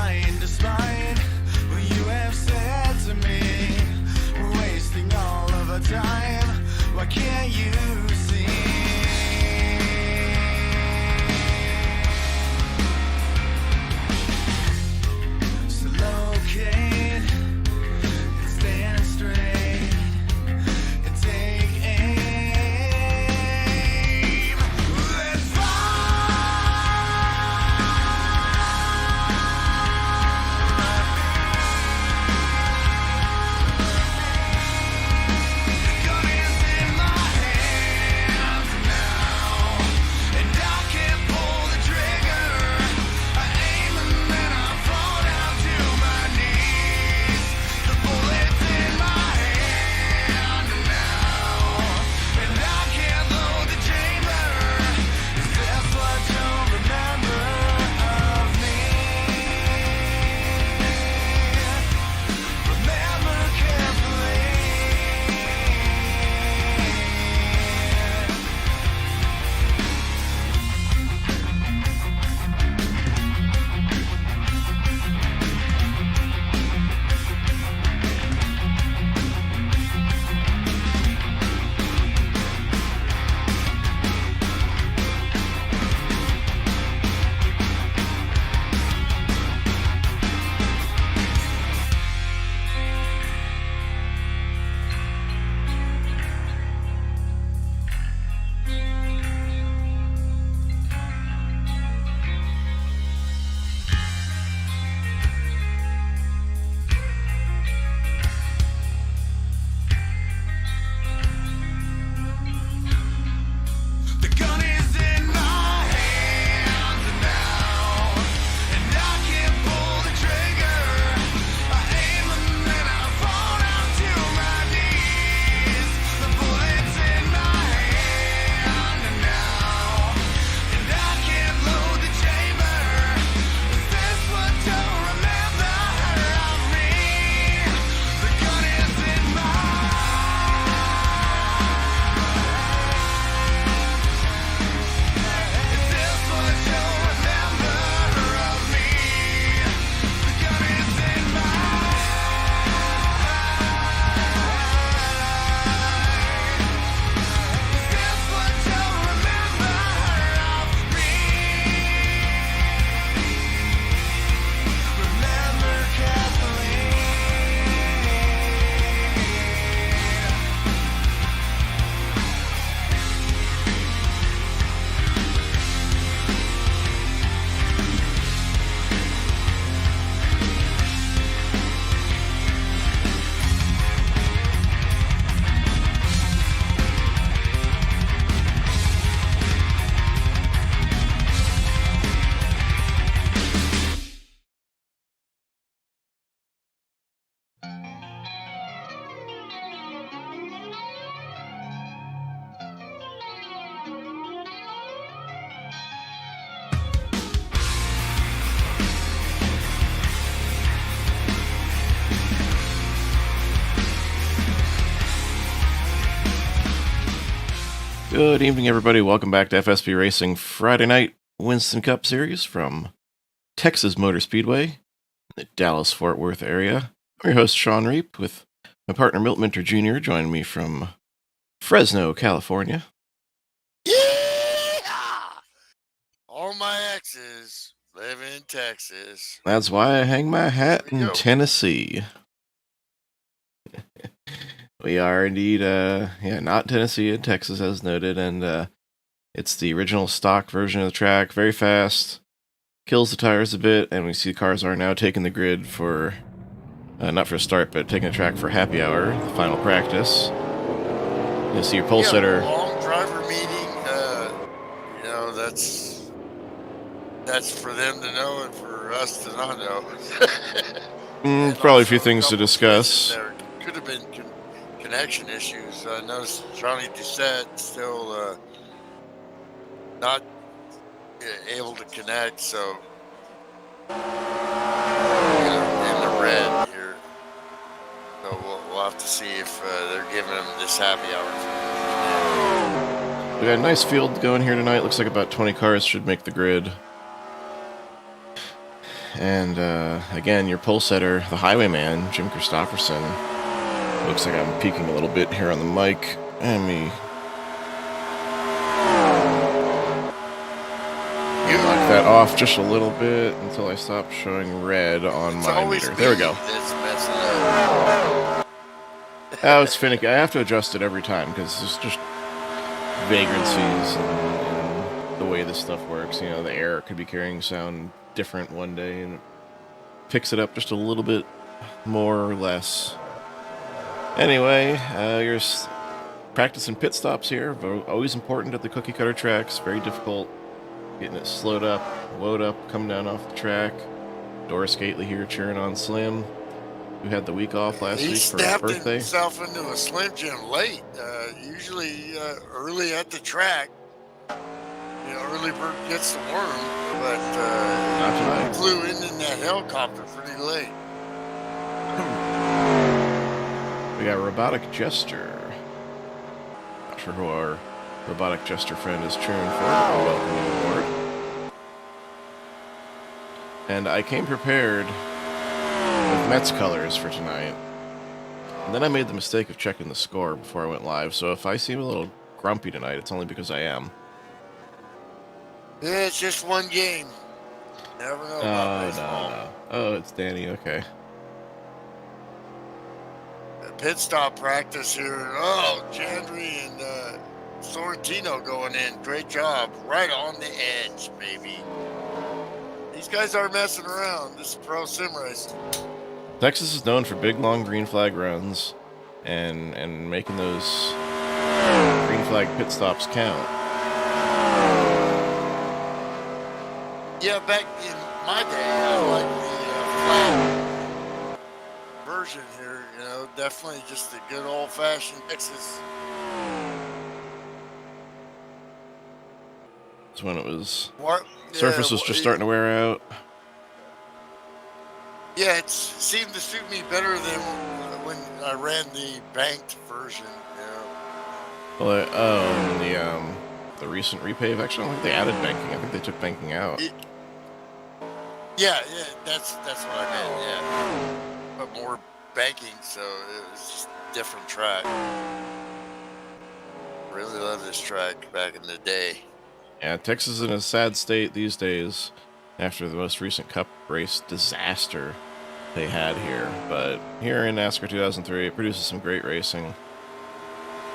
mind despite what you have said to me. We're wasting all of our time. Why can't you see? So locate and stand straight and take aim. Let's gun is in my hands now, and I can't pull the trigger. I aim and then I fall down to my knees. The bullet's in my hand now, and I can't load the chamber. Is this what you'll remember of me? Remember carefully. The gun is in my hands now, and I can't pull the trigger. I aim and then I fall down to my knees. The bullet's in my hand now, and I can't load the chamber. Is this what you'll remember of me? The gun is in my Is this what you'll remember of me? The gun is in my Is this what you'll remember of me? Remember carefully. Good evening, everybody. Welcome back to FSP Racing Friday Night Winston Cup Series from Texas Motor Speedway in the Dallas-Fort Worth area. I'm your host, Sean Reap, with my partner, Milt Minter Jr., joining me from Fresno, California. Yeah! All my exes live in Texas. That's why I hang my hat There we in go. Tennessee. We are indeed, not Tennessee, in Texas, as noted, and it's the original stock version of the track. Very fast, kills the tires a bit, and we see cars are now taking the grid for, not for a start, but taking the track for happy hour, the final practice. You'll see your pole setter. Long driver meeting. That's for them to know and for us to not know. And Probably a few also things to couple discuss. places There could have been connection issues. I noticed Johnny Doucette still not able to connect, so in the red here. So we'll have to see if they're giving him this happy hour. We got a nice field going here tonight. Looks like about 20 cars should make the grid. And again, your pole setter, the highwayman, Jim Christopherson. Looks like I'm peeking a little bit here on the mic. Let me knock that off just a little bit until I stop showing red on It's my always meter. There we me go. that's messing up. Oh, it's finicky. I have to adjust it every time because there's just vagrancies in the way this stuff works. You know, the air could be carrying sound different one day and it picks it up just a little bit more or less. Anyway, you're practicing pit stops here. Always important at the cookie cutter tracks. Very difficult getting it slowed up, load up, come down off the track. Doris Gately here cheering on Slim, who had the week off last He week for his snapped birthday. himself into a Slim Jim late. Usually early at the track. You know, early bird gets the worm, but Not tonight. he flew in that helicopter pretty late. We got Robotic Jester. Not sure who our Robotic Jester friend is cheering for. I'll welcome you aboard. And I came prepared with Mets colors for tonight. And then I made the mistake of checking the score before I went live, so if I seem a little grumpy tonight, it's only because I am. Yeah, it's just one game. Never know about baseball. No. Oh, it's Danny, okay. Pit stop practice here. Oh, Jandry and Sorrentino going in. Great job. Right on the edge, baby. These guys aren't messing around. This is pro sim racing. Texas is known for big, long green flag runs and making those green flag pit stops count. Yeah, back in my day, I like the flat version here. You know, definitely just a good old-fashioned Texas. That's when it was. What? Surface was just starting to wear out. Yeah, it seemed to suit me better than when I ran the banked version. You know. Well, and the recent repave, actually, I don't think they added banking. I think they took banking out. Yeah, that's what I meant. Yeah, but more banking, so it was just a different track. Really love this track back in the day. Yeah, Texas is in a sad state these days after the most recent Cup race disaster they had here. But here in NASCAR 2003, it produces some great racing.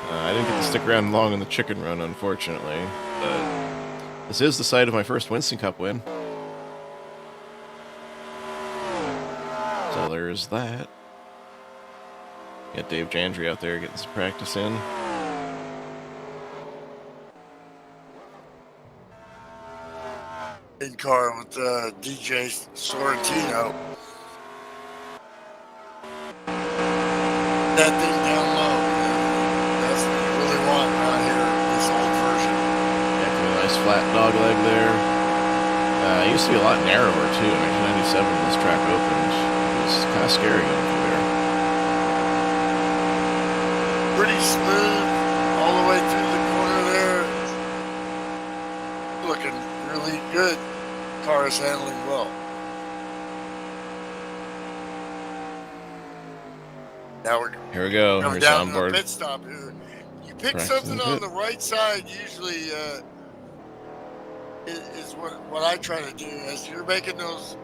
I didn't get to stick around long in the chicken run, unfortunately, but this is the site of my first Winston Cup win. So there's that. Got Dave Jandry out there getting some practice in. In car with DJ Sorrentino. That thing down low. That's what you really want around here, this old version. Yeah, nice flat dog leg there. It used to be a lot narrower too. In 1997 when this track opened, it was kind of scary going through there. Pretty smooth all the way through the corner there. Looking really good. Car is handling well. Now we're Here we go. coming Here's down to the onboard. pit stop here. You pick Practicing something the on pit. the right side usually is what I try to do. As you're making those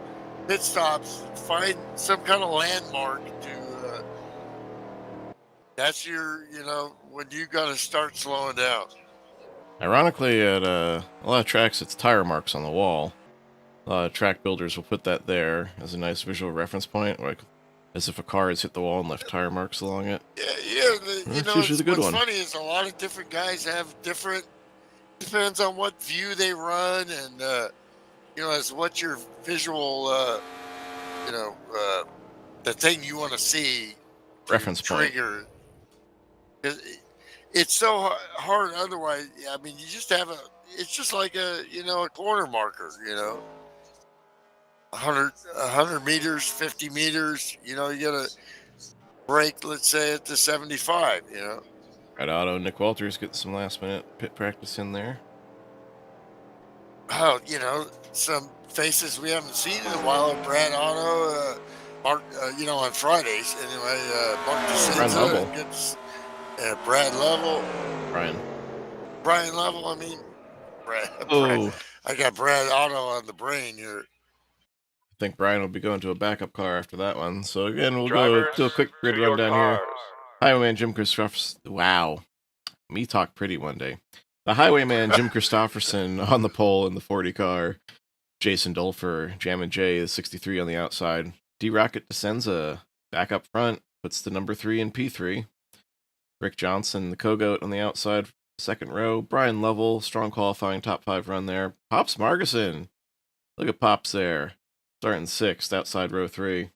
pit stops, find some kind of landmark to that's your, you know, when you got to start slowing down. Ironically, at a lot of tracks, it's tire marks on the wall. A lot of track builders will put that there as a nice visual reference point, like as if a car has hit the wall and left tire marks along it. Yeah. You That's know, usually the good what's one. funny is a lot of different guys have different. Depends on what view they run, and you know, as what your visual, you know, the thing you want to see. To Reference point. trigger. It's so hard otherwise. I mean, you just have it's just like a corner marker. You know, 100 meters, 50 meters. You know, you gotta break. Let's say at the 75. You know. Red Auto, Nick Walters getting some last minute pit practice in there. Oh, you know, some faces we haven't seen in a while. Brad Otto, Mark, on Fridays anyway. Mark Brian Lovell. DeSenza gets Brad Lovell, Brian. Brian Lovell. I mean, Brad. Oh, I got Brad Otto on the brain here. I think Brian will be going to a backup car after that one. So again, we'll Drivers, go do a quick grid to your rundown here. cars. Highwayman Jim Christopherson. Wow. Me talk pretty one day. The Highwayman Jim Christopherson on the pole in the 40 car. Jason Dolfer, Jam and J, the 63 on the outside. D-Rocket DeSenza back up front, puts the number 3 in P3. Rick Johnson, the Kogoat on the outside, second row. Brian Lovell, strong qualifying top 5 run there. Pops Margison. Look at Pops there. Starting 6th, outside row 3.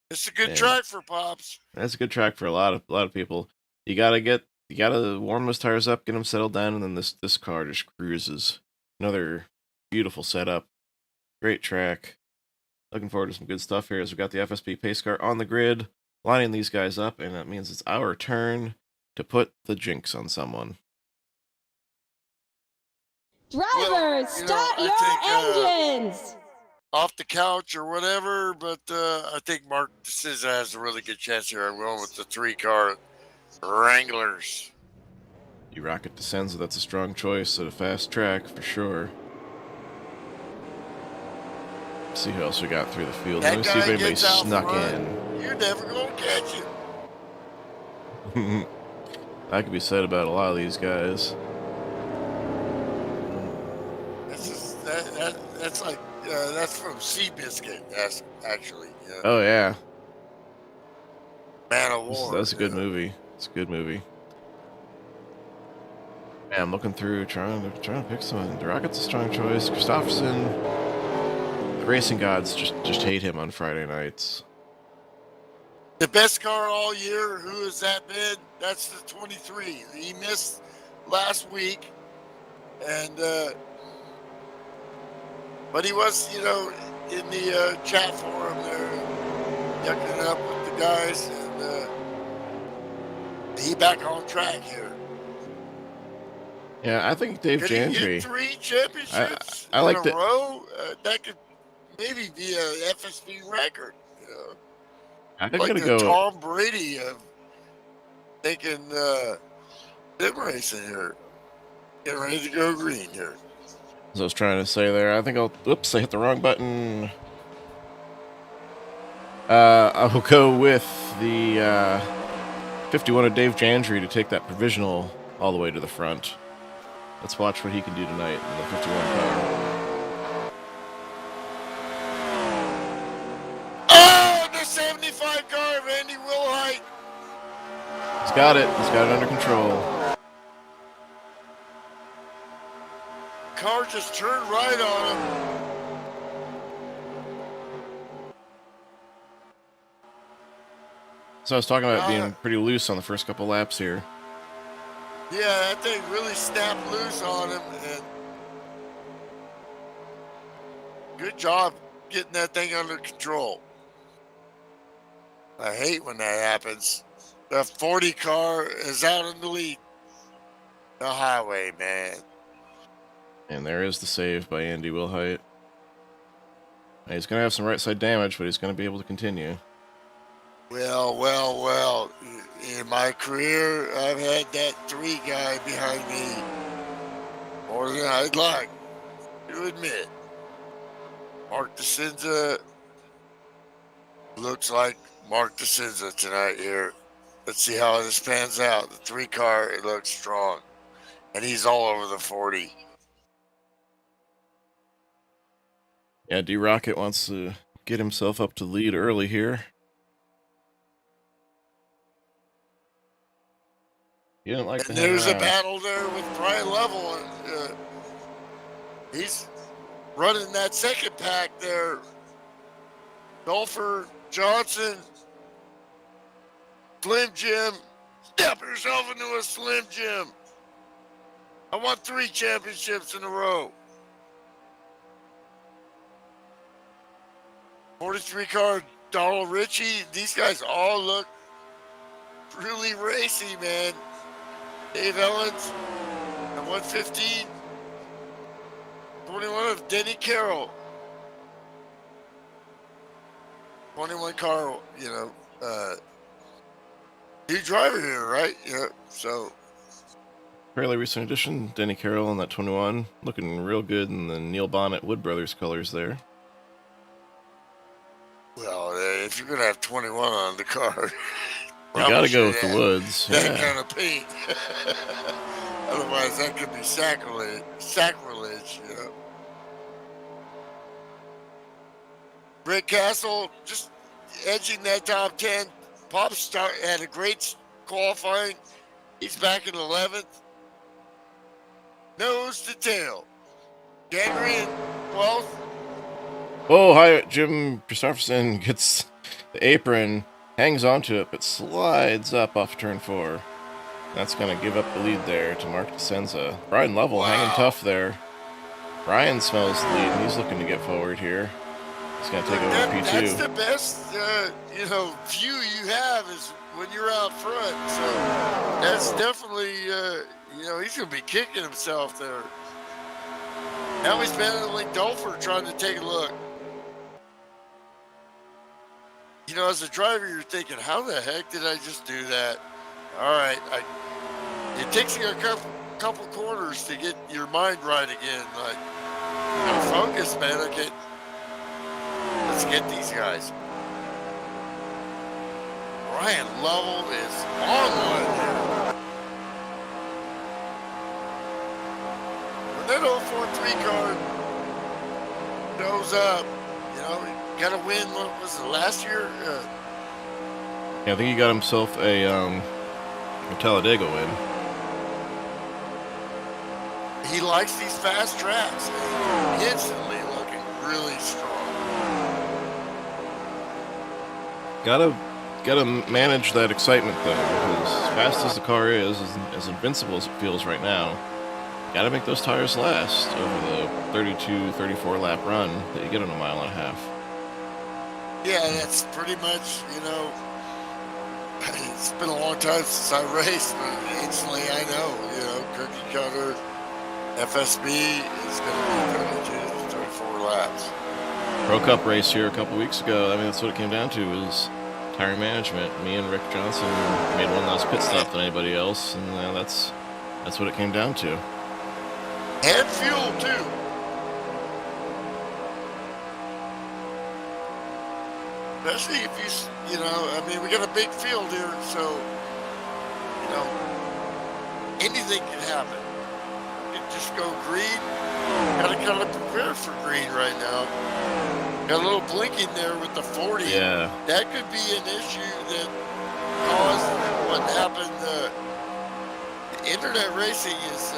It's a good And track for Pops. that's a good track for a lot of people. You gotta warm those tires up, get them settled down, and then this car just cruises. Another beautiful setup, great track. Looking forward to some good stuff here as we got the FSP pace car on the grid, lining these guys up, and that means it's our turn to put the jinx on someone. Drivers, start your engines! Off the couch or whatever, but I think Mark DeSenza has a really good chance here. I'm going with the 3-car Wranglers. You Rocket DeSenza, that's a strong choice at a fast track for sure. See who else we got through the field. Let me see if anybody gets out snuck front, in. You're never going to catch him. That could be said about a lot of these guys. That's like that's from Seabiscuit. That's actually. Oh yeah, Man of War. that's a good movie. It's a good movie. Man, I'm looking through, trying to pick someone. The Rocket's a strong choice. Christopherson. The racing gods just hate him on Friday nights. The best car all year. Who has that been? That's the 23. He missed last week, and but he was, in the chat forum there, yucking it up with the guys, and he back on track here. Yeah, I think Dave Could he Jandry. get 3 championships I like in that- a row? That could maybe be a FSP record. I'm Like gonna the go. Tom Brady of thinking sim racing here. Getting ready to go green here. As I was trying to say there, I think oops, I hit the wrong button. I'll go with the 51 of Dave Jandry to take that provisional all the way to the front. Let's watch what he can do tonight in the 51 car. Oh, the 75 car, Randy Wilhite. He's got it. He's got it under control. Car just turned right on him. So I was talking about being pretty loose on the first couple laps here. Yeah, that thing really snapped loose on him, and good job getting that thing under control. I hate when that happens. The 40 car is out in the lead. The highway, man. And there is the save by Andy Wilhite. He's going to have some right side damage, but he's going to be able to continue. Well. In my career, I've had that 3 guy behind me more than I'd like to admit. Mark DeSenza looks like Mark DeSenza tonight here. Let's see how this pans out. The 3 car, it looks strong. And he's all over the 40. Yeah, D-Rocket wants to get himself up to lead early here. He didn't like And to hang there's a around. battle there with Brian Lovell. He's running that second pack there. Dolfer, Johnson, Slim Jim. Step yourself into a Slim Jim. I want 3 championships in a row. 43 car Donald Ritchie. These guys all look really racy, man. Dave Ellens, at 115. 21 of Denny Carroll. 21 car, new driver here, right? Yeah. So Fairly recent addition, Denny Carroll in that 21, looking real good in the Neil Bonnet Wood Brothers colors there. well, if you're gonna have 21 on the car, You gotta go with the Woods. that Yeah. kind of paint. Otherwise, that could be sacrilege. Rick Castle just edging that top 10. Pop Star had a great qualifying. He's back in 11th. Nose to tail. Gangry in 12th. Oh, hi, Jim Christopherson gets the apron, hangs onto it, but slides up off turn 4. That's going to give up the lead there to Mark DeSenza. Brian Lovell hanging tough there. Brian smells the lead, and he's looking to get forward here. He's going to take over P2. That's the best, view you have is when you're out front. So that's definitely, he's going to be kicking himself there. Now he's battling Dolfer trying to take a look. As a driver, you're thinking, how the heck did I just do that? All right, it takes you a couple quarters to get your mind right again. Like, focus, man. Okay, let's get these guys. Brian Lovell is online here. When that 043 car goes up, got to win. What was it, last year? Yeah, I think he got himself a Talladega win. He likes these fast tracks. Instantly looking really strong. Gotta manage that excitement though, because as fast as the car is, as invincible as it feels right now, gotta make those tires last over the 32, 34 lap run that you get on a mile and a half. Yeah, that's pretty much, it's been a long time since I raced, but instantly I know, cookie cutter, FSB is going to be 32 to 34 laps. Pro Cup race here a couple weeks ago, that's what it came down to, was tire management. Me and Rick Johnson made one less pit stop than anybody else, and that's what it came down to. And fuel, too. Especially if we got a big field here, so, anything can happen. You can just go green. Got to kind of prepare for green right now. Got a little blinking there with the 40. Yeah. That could be an issue that caused what happened. Internet racing is,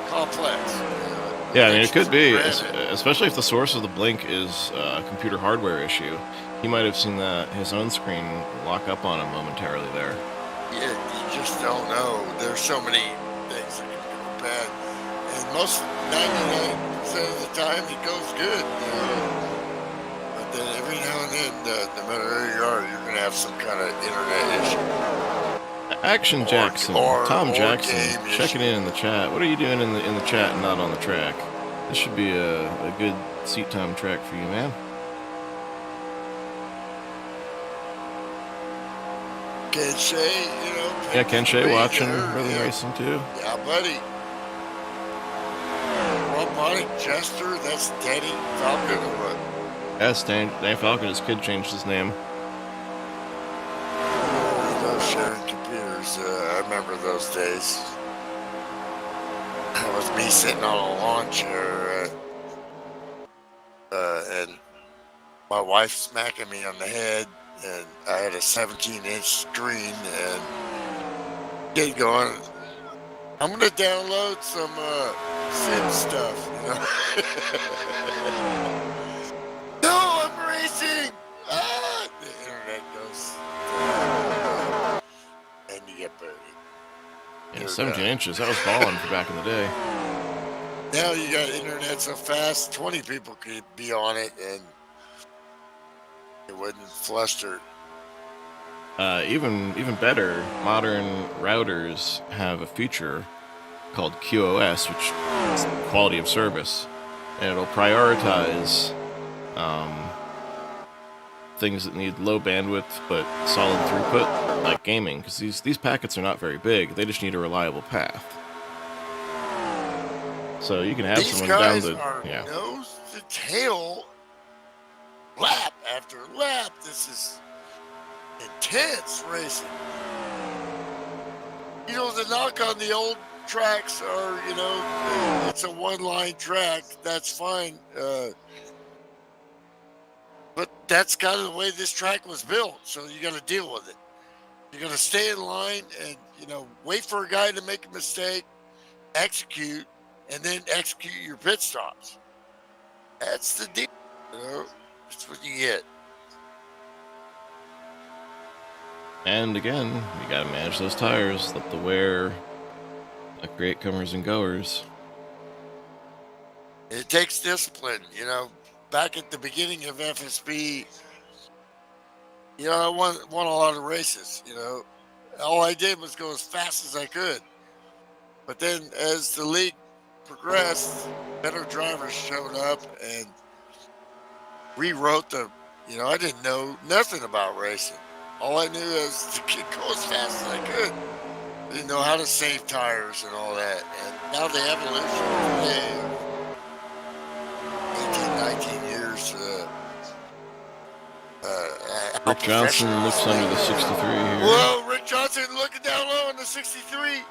complex. Yeah, it could be, especially if the source of the blink is a computer hardware issue. He might have seen his own screen lock up on him momentarily there. Yeah, you just don't know. There's so many things that can go bad. And most 99% of the time it goes good. But then every now and then, no matter where you are, you're going to have some kind of internet issue. Action Jackson, Tom Jackson, checking in the chat. What are you doing in the chat and not on the track? This should be a good seat time track for you, man. Ken Shea, Yeah, Ken Shea watching, there, really racing too. Yeah, buddy. Robotic Jester, that's Danny Falcon or what? Yes, Dan Falcon, his kid changed his name. Sharing computers, I remember those days. That was me sitting on a lawn chair, and my wife smacking me on the head, and I had a 17-inch screen, and kid going, I'm going to download some Sim stuff, No, I'm racing! Ah! The internet goes, and you get buried. Yeah, 17 inches, that was balling for back in the day. Now you got internet so fast, 20 people could be on it, and it wouldn't fluster. Even better, modern routers have a feature called QoS, which is quality of service. and it'll prioritize things that need low bandwidth but solid throughput, like gaming, because these packets are not very big. They just need a reliable path. So you can have These someone down guys the are nose to tail, lap after lap. This is intense racing. You know, the knock on the old tracks are, you know, it's a one-line track. That's fine. But that's kind of the way this track was built. So you got to deal with it. You got to stay in line and, you know, wait for a guy to make a mistake, execute, and then execute your pit stops. That's the deal. You know, that's what you get. And again, you gotta manage those tires, let the wear create comers and goers. It takes discipline, you know. Back at the beginning of FSB, you know, I won a lot of races, you know. All I did was go as fast as I could. But then as the league progressed, better drivers showed up and rewrote the, you know, I didn't know nothing about racing. All I knew is to go as fast as I could. I didn't know how to save tires and all that. And now the evolution of 18, 19 years. Rick Johnson looks under the 63 here. Whoa, Rick Johnson looking down low on the 63.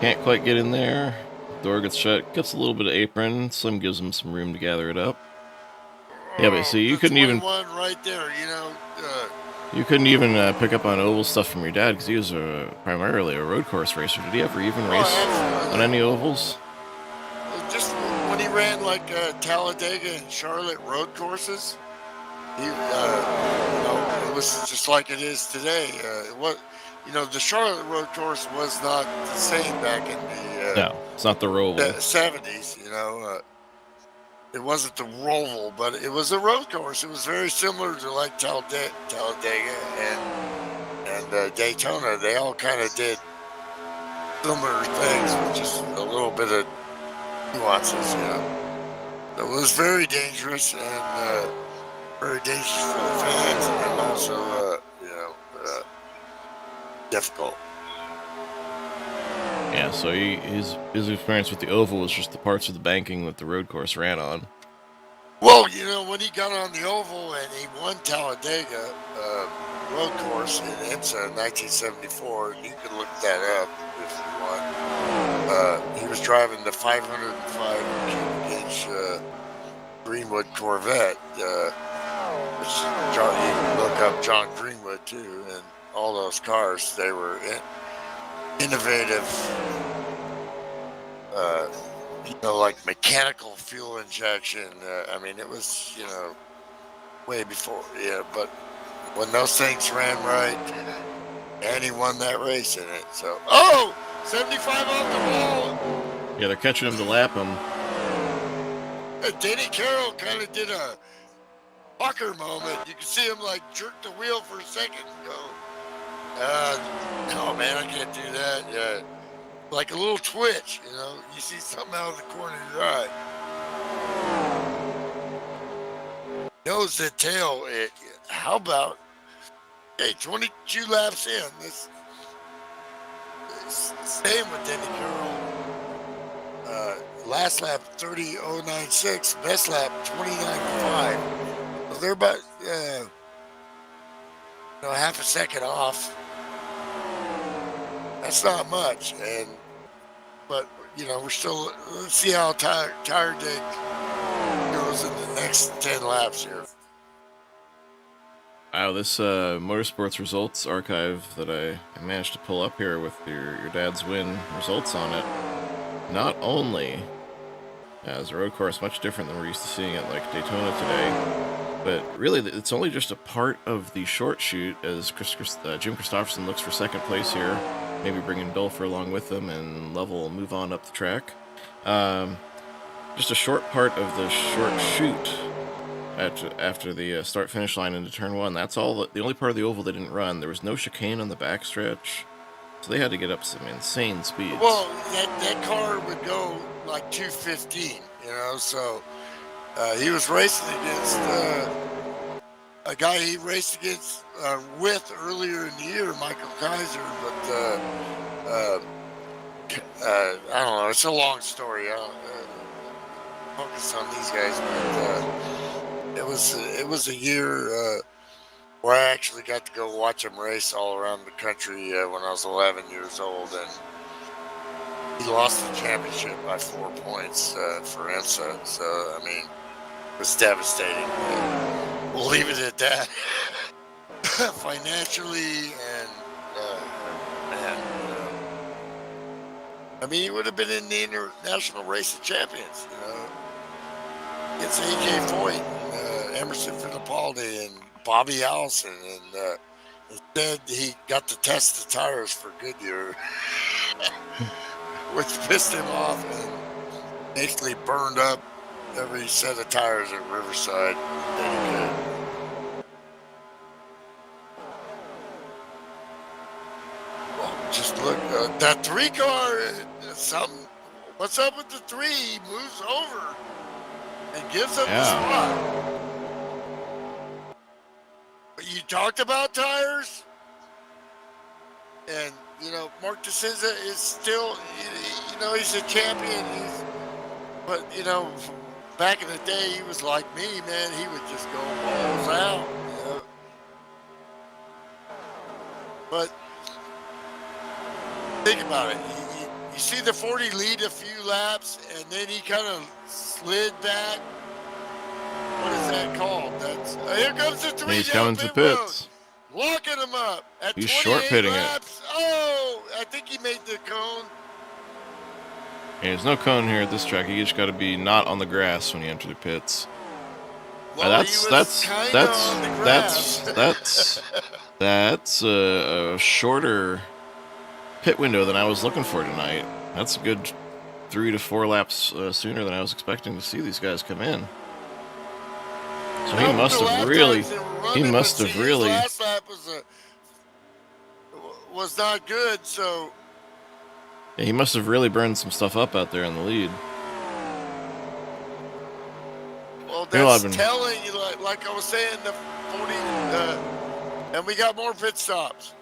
Can't quite get in there. Door gets shut, gets a little bit of apron. Slim gives him some room to gather it up. Yeah, but see, you That's couldn't even right there, you know. you couldn't even pick up on oval stuff from your dad because he was primarily a road course racer. Did he ever even race on any ovals? Just when he ran like Talladega and Charlotte road courses, he, you know, it was just like it is today. You know, the Charlotte road course was not the same back in the No, it's not the Roval. 70s. You know, it wasn't the Roval, but it was a road course. It was very similar to like Talladega and Daytona. They all kind of did similar things with just a little bit of nuances, you know. It was very dangerous and very dangerous for the fans, and also, you know, difficult. Yeah, so his experience with the oval was just the parts of the banking that the road course ran on. Well, you know, when he got on the oval and he won Talladega road course in IMSA in 1974, and you can look that up if you want. He was driving the 505 cubic inch Greenwood Corvette, which you can look up John Greenwood too, and all those cars. They were innovative, you know, like mechanical fuel injection. I mean, it was, you know, way before, yeah, but when those things ran right, and he won that race in it. So, 75 off the wall. Yeah, they're catching him to lap him. Danny Carroll kind of did a Walker moment. You can see him like jerk the wheel for a second and go, no, man, I can't do that. Yeah. Like a little twitch, you know. You see something out of the corner of your eye. Nose to tail. How about, 22 laps in. This same with Danny Carroll. Last lap 30.096. Best lap 29.5. So they're about half a second off. That's not much, but you know, we're still. Let's see how tire dig goes in the next 10 laps here. Wow, this motorsports results archive that I managed to pull up here with your dad's win results on it, not only as a road course much different than we're used to seeing at like Daytona today, but really it's only just a part of the short shoot as Jim Christopherson looks for second place here, maybe bringing Dolfer along with them, and Lovell will move on up the track. Just a short part of the short shoot after the start-finish line into turn one. That's all. The only part of the oval they didn't run. There was no chicane on the backstretch. So they had to get up some insane speeds. Well, that car would go like 215, so he was racing against a guy he raced against with earlier in the year, Michael Kaiser, but I don't know. It's a long story. I don't focus on these guys, but it was a year where I actually got to go watch him race all around the country when I was 11 years old, and he lost the championship by 4 points for IMSA. So I mean, it was devastating. We'll leave it at that. Financially and man. I mean, he would have been in the International Race of Champions, against A.J. Foyt, and, Emerson Fittipaldi, and Bobby Allison, and instead he got to test the tires for Goodyear, which pissed him off and basically burned up every set of tires at Riverside that he could. Just look, that 3 car, what's up with the 3? He moves over and gives up the spot. But you talked about tires, and, Mark DeSouza is still, he's a champion. But, back in the day, he was like me, man. He would just go balls out, But think about it. You see the 40 lead a few laps, and then he kind of slid back. What is that called? Here comes the 3 He's down coming to pit pits. road. Locking him up at He's 28 short pitting laps. Oh, I think he made the cone. Yeah, there's no cone here at this track. You just got to be not on the grass when you enter the pits. Well, That's a shorter pit window than I was looking for tonight. That's a good 3 to 4 laps sooner than I was expecting to see these guys come in. So he must have really. Last lap was not good. So Yeah, he must have really burned some stuff up out there in the lead. Well, that's telling you, like I was saying, the 40, and we got more pit stops.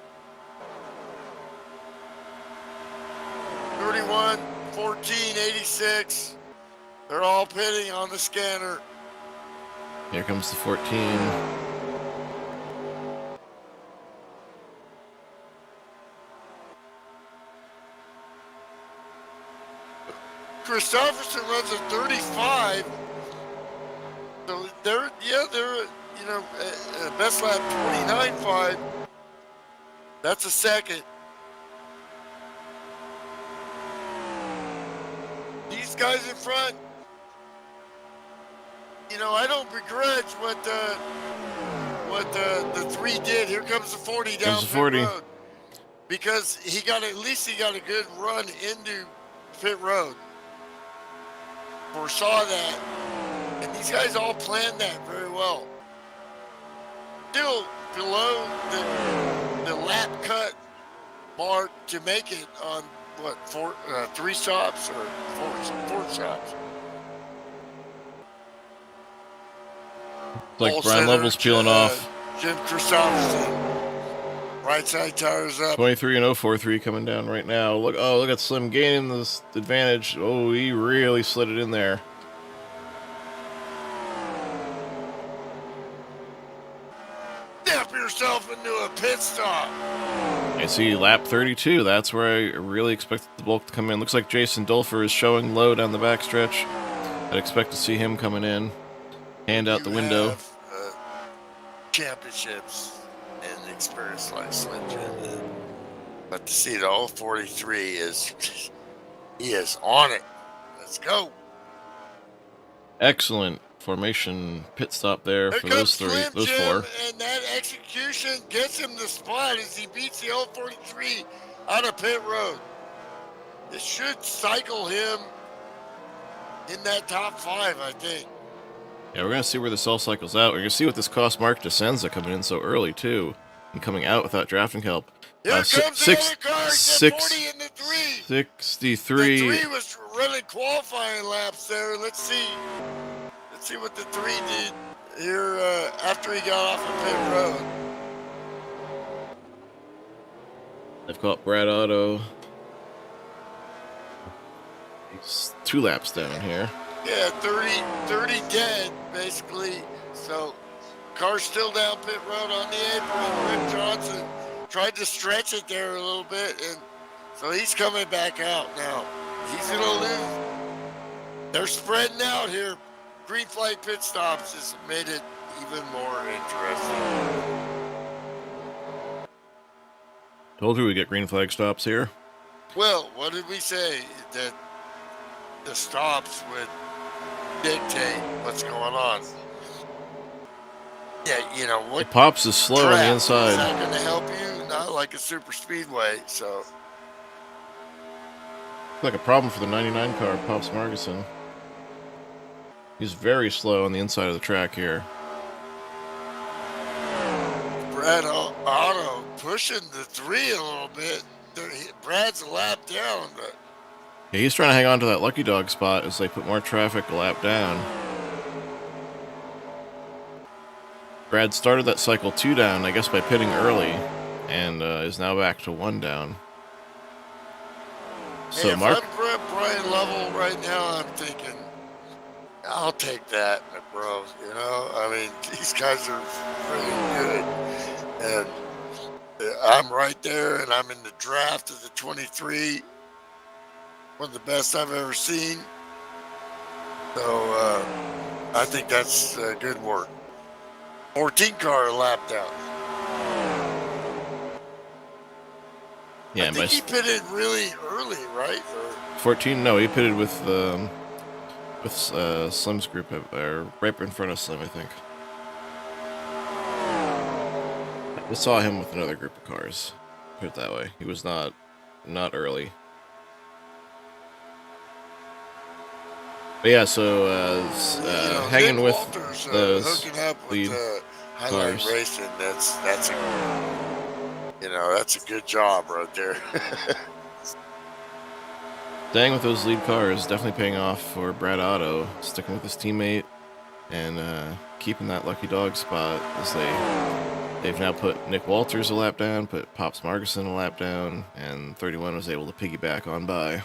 31, 14, 86. They're all pitting on the scanner. Here comes the 14. Christopherson runs a 35. So they're best lap 29.5. That's a second. These guys in front, I don't begrudge what the 3 did. Here comes the 40 down pit road, because he got a good run into pit road. Foresaw that, and these guys all planned that very well. Still below the lap cut mark to make it on 3 stops or 4 stops. Like All Brian center, Lovell's peeling off. Jim Christopherson, right side tires up. 23 and 043 coming down right now. Look at Slim gaining this advantage. Oh, he really slid it in there. Step yourself into a pit stop. I see lap 32. That's where I really expected the bulk to come in. Looks like Jason Dulfer is showing low down the backstretch. I'd expect to see him coming in. Hand out the window. Have, championships and experience like Slim Jim. But to see the 043 he is on it. Let's go. Excellent formation pit stop there Here for comes those Slim Jim, 4. and that execution gets him the spot as he beats the 043 out of pit road. This should cycle him in that top 5, I think. Yeah, we're going to see where this all cycles out. We're going to see what this cost Mark DeSenza coming in so early, too. coming out without drafting help. Here comes the other car. He's at 40 in the 3. 63. The 3 was running qualifying laps there. Let's see. Let's see what the 3 did here after he got off of pit road. I've caught Brad Otto. He's 2 laps down here. Yeah, 30 dead, basically. So, car's still down pit road on the apron. Rick Johnson tried to stretch it there a little bit, and so he's coming back out now. He's going to lose. They're spreading out here. Green flag pit stops has made it even more interesting. Told you we get green flag stops here. Well, what did we say? That the stops would dictate what's going on. Yeah, you know what? Pops is slow on the Is inside. that going to help you? Not like a super speedway. So Like a problem for the 99 car, Pops Marguson. He's very slow on the inside of the track here. Brad Otto pushing the 3 a little bit. Brad's a lap down, but Yeah, he's trying to hang on to that lucky dog spot as they put more traffic a lap down. Brad started that cycle 2 down, I guess by pitting early, and is now back to 1 down. So hey, if Mark, I'm Brian Lovell right now, I'm thinking, I'll take that, bro. You know, I mean, these guys are really good, and I'm right there, and I'm in the draft of the 23. One of the best I've ever seen. So I think that's good work. 14 car lap down. yeah, I think he pitted really early, right? Or 14. No, he pitted with Slim's group, or right in front of Slim, I think. I saw him with another group of cars. Put it that way. He was not early. But yeah, so hanging Nick with Walters, those hooking up lead with Highline cars. Racing. That's a good job right there. Staying with those lead cars definitely paying off for Brad Otto, sticking with his teammate and keeping that lucky dog spot as they've now put Nick Walters a lap down, put Pops Marguson a lap down, and 31 was able to piggyback on by.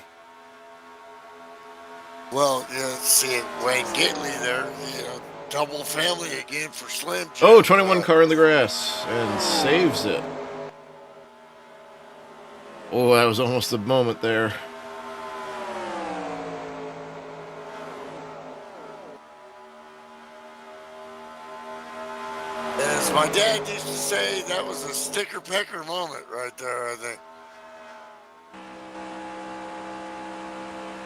Well, seeing Wayne Gitley there, double family again for Slim. Oh, 21 car in the grass and saves it. Oh, that was almost the moment there. As my dad used to say, that was a sticker pecker moment right there, I think.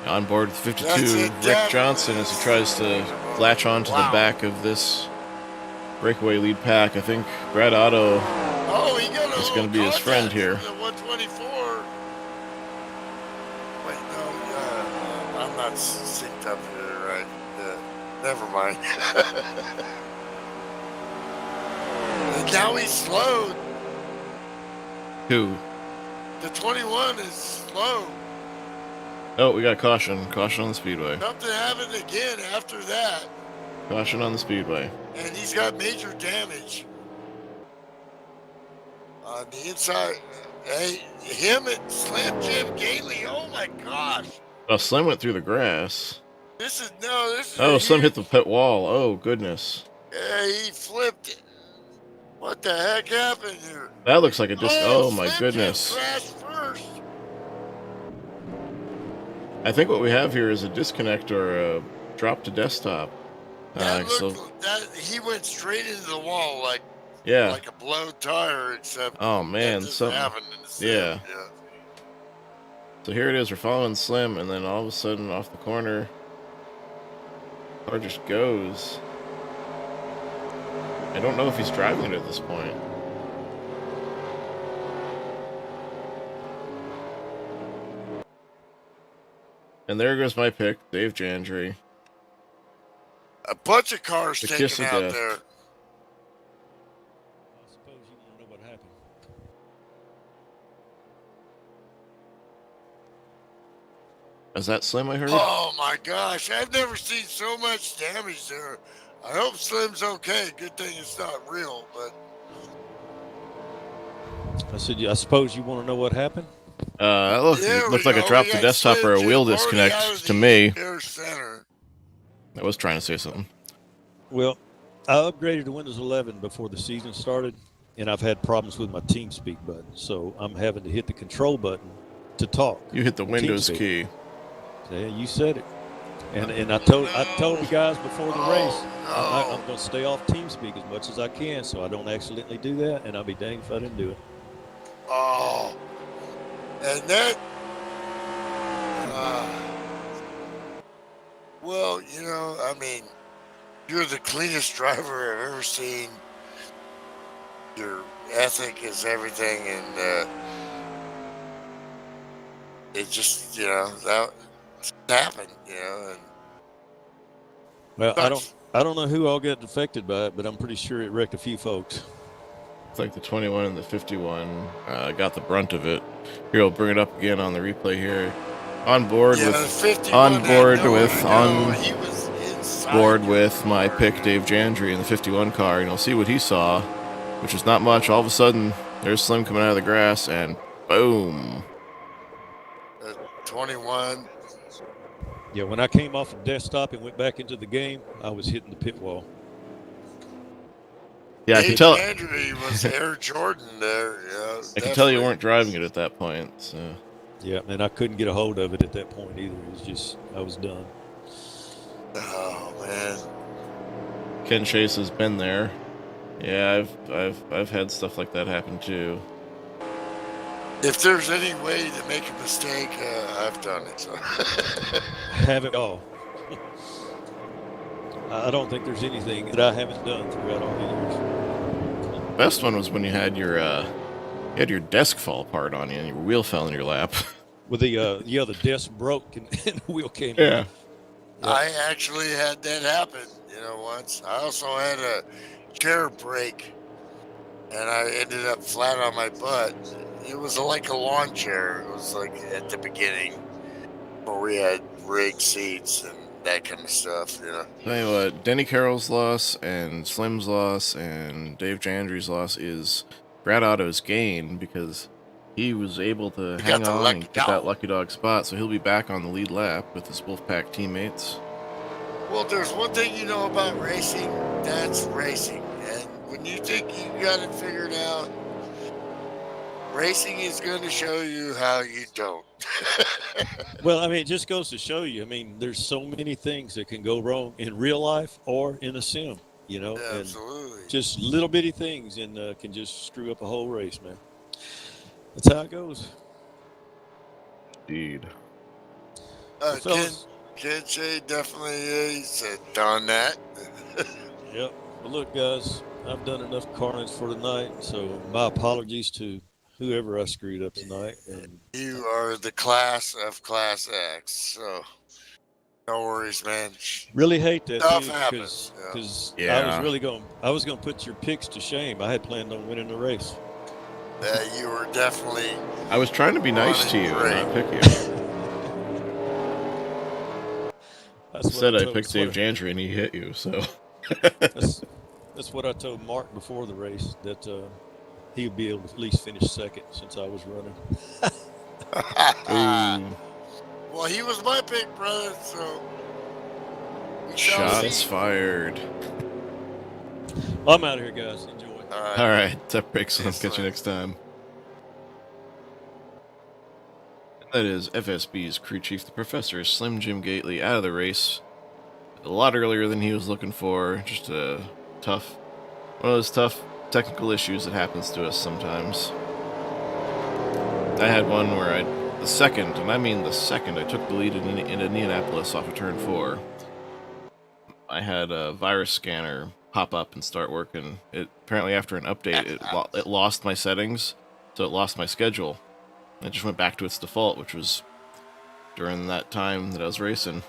On board with 52, That's it, Rick Dad. Johnson, as he tries to latch onto the back of this breakaway lead pack. I think Brad Otto He got is going to be his friend here. The 124. Wait, no, I'm not synced up here, right? Never mind. And now he's slowed. Who? The 21 is slow. Oh, we got caution. Caution on the speedway. Something happened again after that. Caution on the speedway. And he's got major damage on the inside. Hey, him and Slim Jim Gailey. Oh my gosh. Oh, Slim went through the grass. This is Oh, a Slim hit huge- the pit wall. Oh, goodness. Yeah, he flipped it. What the heck happened here? That looks like it just... Oh, my Slim goodness. Jim crashed first. I think what we have here is a disconnect or a drop to desktop. That So, looked, he went straight into the wall like yeah. a blown tire, except Oh, man. that doesn't Something... happen in the sim. Yeah. So here it is. We're following Slim, and then all of a sudden, off the corner, car just goes. I don't know if he's driving it at this point. And there goes my pick, Dave Jandry. A bunch of cars The taken kiss of out death. there. I suppose you want to know what happened. Is that Slim? I heard. Oh my gosh, I've never seen so much damage there. I hope Slim's okay. Good thing it's not real, but I said, I suppose you want to know what happened? Look, there it we looked like I go. dropped We the got desktop Slim or a Jim wheel already out disconnect of to the me. air center. I was trying to say something. Well, I upgraded to Windows 11 before the season started, and I've had problems with my TeamSpeak button, so I'm having to hit the control button to talk. You hit the Windows TeamSpeak. key. Yeah, you said it. And I told the guys before the race, I'm going to stay off TeamSpeak as much as I can, so I don't accidentally do that, and I'll be danged if I didn't do it. Oh, and that. Well, you know, I mean, you're the cleanest driver I've ever seen. Your ethic is everything, and it just, you know, that happened, you know. And Well, I don't know who all got affected by it, but I'm pretty sure it wrecked a few folks. It's like the 21 and the 51 got the brunt of it. Here, I'll bring it up again on the replay here. On board yeah, the with 51 on had board nowhere with to go. on He was inside board your with my car. pick Dave Jandry in the 51 car, and you'll see what he saw, which was not much. All of a sudden, there's Slim coming out of the grass, and boom. 21. Yeah, when I came off the desktop and went back into the game, I was hitting the pit wall. Yeah, I Dave could tell. Andrew was Air Jordan there. Yeah, I could tell you definitely. weren't driving it at that point. So Yeah, and I couldn't get a hold of it at that point either. It was just, I was done. Oh man. Ken Chase has been there. Yeah, I've had stuff like that happen too. If there's any way to make a mistake, I've done it. So. Have it all. I don't think there's anything that I haven't done throughout all the years. Best one was when you had your desk fall apart on you and your wheel fell in your lap. With the desk broke and the wheel came Yeah. off. I actually had that happen, you know, once. I also had a chair break, and I ended up flat on my butt. It was like a lawn chair. It was like at the beginning where we had rigged seats and that kind of stuff, you know. Tell you what, Denny Carroll's loss and Slim's loss and Dave Jandry's loss is Brad Otto's gain because he was able to He hang got the on lucky and get that dog. lucky dog spot, so he'll be back on the lead lap with his Wolfpack teammates. Well, there's one thing you know about racing, that's racing. And when you think you got it figured out, racing is going to show you how you don't. Well, I mean, it just goes to show you. I mean, there's so many things that can go wrong in real life or in a sim, you know. Yeah, and absolutely. just little bitty things and can just screw up a whole race, man. That's how it goes. Indeed. Well, fellas, Ken Shea definitely said done that. yep. Well, look, guys, I've done enough carnage for tonight, so my apologies to whoever I screwed up tonight. And You are the class of Class X, so no worries, man. really hate that Stuff too, happens, because yeah. I was gonna put your picks to shame. I had planned on winning the race. You were definitely. I was trying to be nice to you and Running not pick you. That's what Instead, I told- picked that's Dave Jandry and he hit you, so. That's what I told Mark before the race, that he would be able to at least finish second since I was running. Ooh, Well, he was my pick, brother, so. We shall shots see. fired. I'm out of here, guys. Enjoy. All right, that breaks. I'll Yes, catch you sir. next time. That is FSB's crew chief, the Professor Slim Jim Gately, out of the race a lot earlier than he was looking for. Just one of those tough technical issues that happens to us sometimes. I had one where the second, I took the lead in Indianapolis off of turn 4. I had a virus scanner pop up and start working. It apparently after an update, it lost my settings, so it lost my schedule. It just went back to its default, which was during that time that I was racing.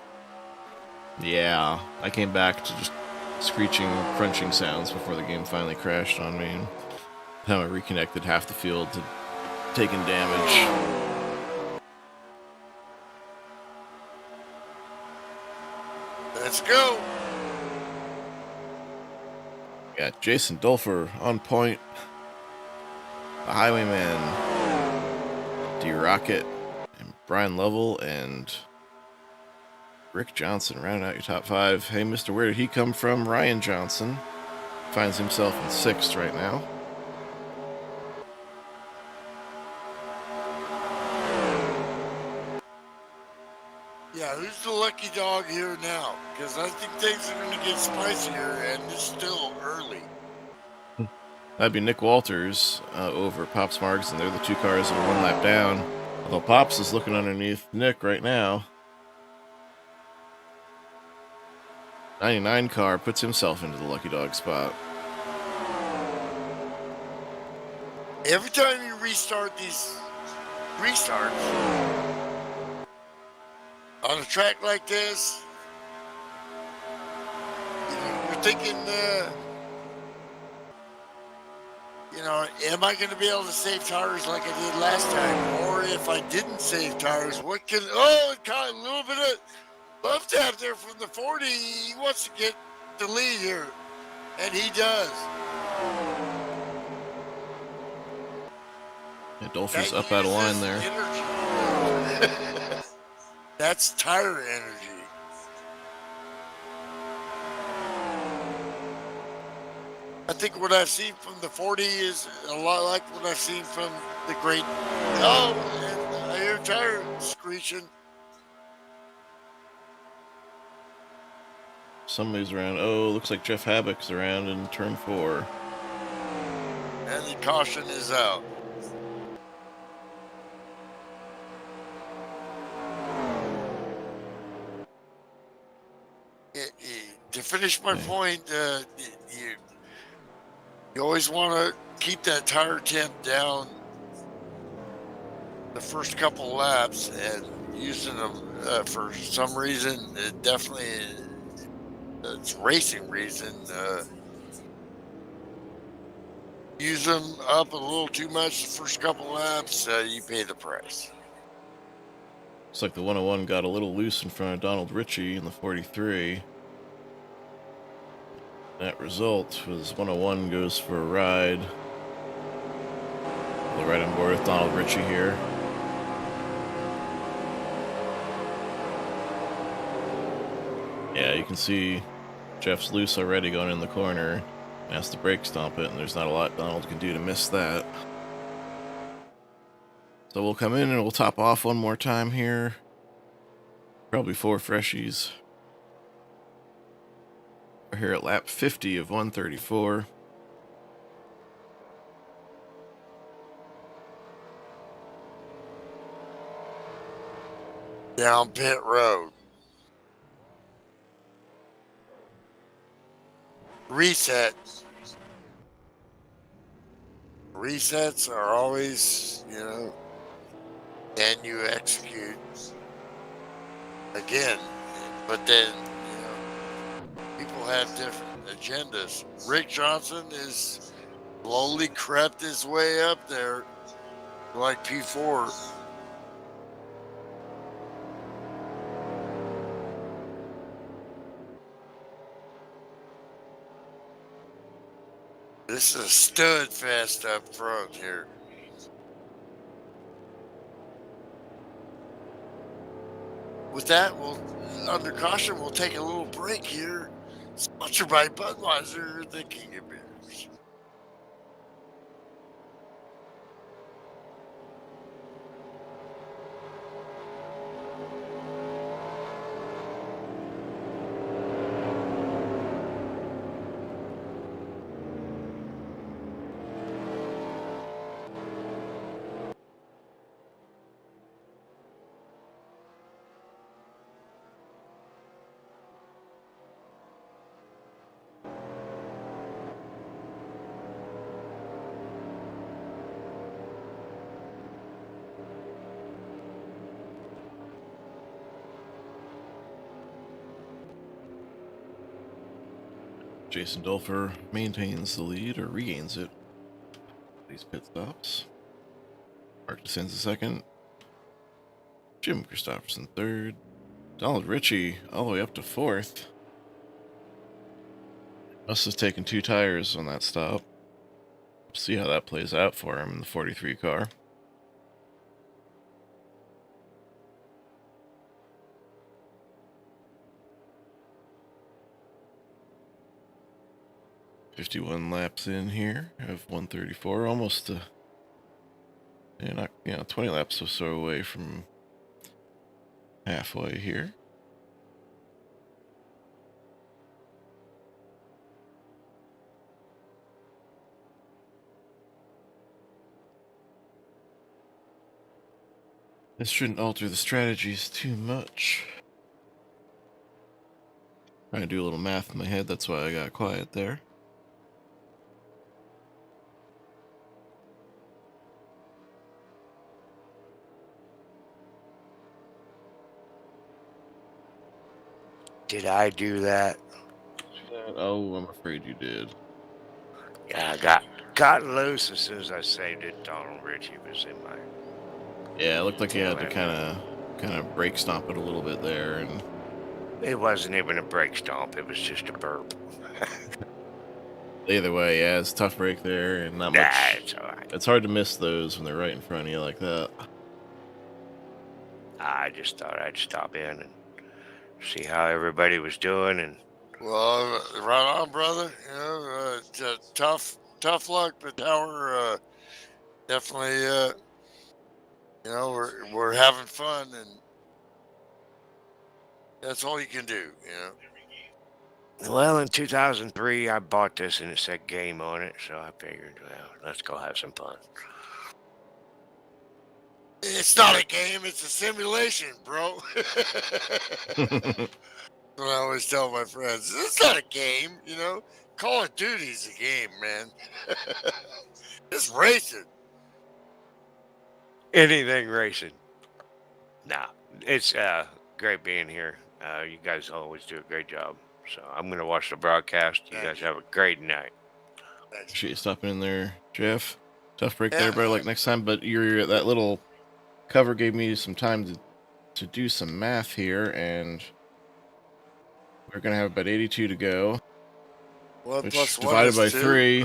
Yeah, I came back to just screeching, crunching sounds before the game finally crashed on me. And how I reconnected half the field to taking damage. Let's go. Got Jason Dulfer on point. The Highwayman, D-Rocket, and Brian Lovell, and Rick Johnson rounding out your top 5. Hey, Mr. Where did he come from? Ryan Johnson finds himself in 6th right now. Yeah, who's the lucky dog here now? Because I think things are going to get spicier, and it's still early. That'd be Nick Walters over Pops Marks, and they're the 2 cars that are 1 lap down. Although Pops is looking underneath Nick right now. 99 car puts himself into the lucky dog spot. Every time you restart these restarts on a track like this, you're thinking, am I going to be able to save tires like I did last time? Or if I didn't save tires, it caught a little bit of love tap there from the 40. He wants to get the lead here, and he does. Yeah, Dolphy's up out of line there. Energy. That's tire energy. I think what I've seen from the 40 is a lot like what I've seen from the great. Oh, and I hear tire screeching. Somebody's around. Oh, looks like Jeff Habbock's around in turn 4. And the caution is out. To finish my point, you always want to keep that tire temp down the first couple laps, and using them for some reason, it's racing reason. Use them up a little too much the first couple laps, you pay the price. Looks like the 101 got a little loose in front of Donald Ritchie in the 43. That result was 101 goes for a ride. We're right on board with Donald Ritchie here. Yeah, you can see Jeff's loose already going in the corner. Has to brake stomp it, and there's not a lot Donald can do to miss that. So we'll come in and we'll top off one more time here. Probably 4 freshies. We're here at lap 50 of 134. Down pit road. Reset. Resets are always, and you execute again. But then, people have different agendas. Rick Johnson is slowly crept his way up there like P4. This is a stud fest up front here. With that, under caution, we'll take a little break here. Sponsored by Budweiser, the king of beers. Jason Dulfer maintains the lead, or regains it. These pit stops. Mark descends a second. Jim Christopherson 3rd. Donald Ritchie all the way up to 4th. Must have taken 2 tires on that stop. See how that plays out for him in the 43 car. "51 laps in here. I have 134, almost not 20 laps or so away from halfway here. This shouldn't alter the strategies too much. Trying to do a little math in my head, that's why I got quiet there. Did I do that? Oh, I'm afraid you did. Yeah, I got loose as soon as I saved it. Donald Ritchie was in my. Yeah, it looked like you had to kind of brake stomp it a little bit there, and It wasn't even a brake stomp. It was just a burp. either way, yeah, it's a tough break there, and not Nah, much. it's all right. It's hard to miss those when they're right in front of you like that. I just thought I'd stop in and see how everybody was doing, and Well, right on, brother. Tough luck, but now we're definitely, we're having fun, and that's all you can do. well, in 2003, I bought this and it said game on it, so I figured, well, let's go have some fun. It's not a game; it's a simulation, bro. What I always tell my friends, it's not a game. Call of Duty's a game, man. It's racing. Anything racing. Nah, it's great being here. You guys always do a great job. So I'm going to watch the broadcast. You guys have a great night. Appreciate you stopping in there, Jeff. Tough break Yeah. there, bro. Like next time, but that little cover gave me some time to do some math here, and we're gonna have about 82 to go, 1 which plus 1 divided is by 2. 3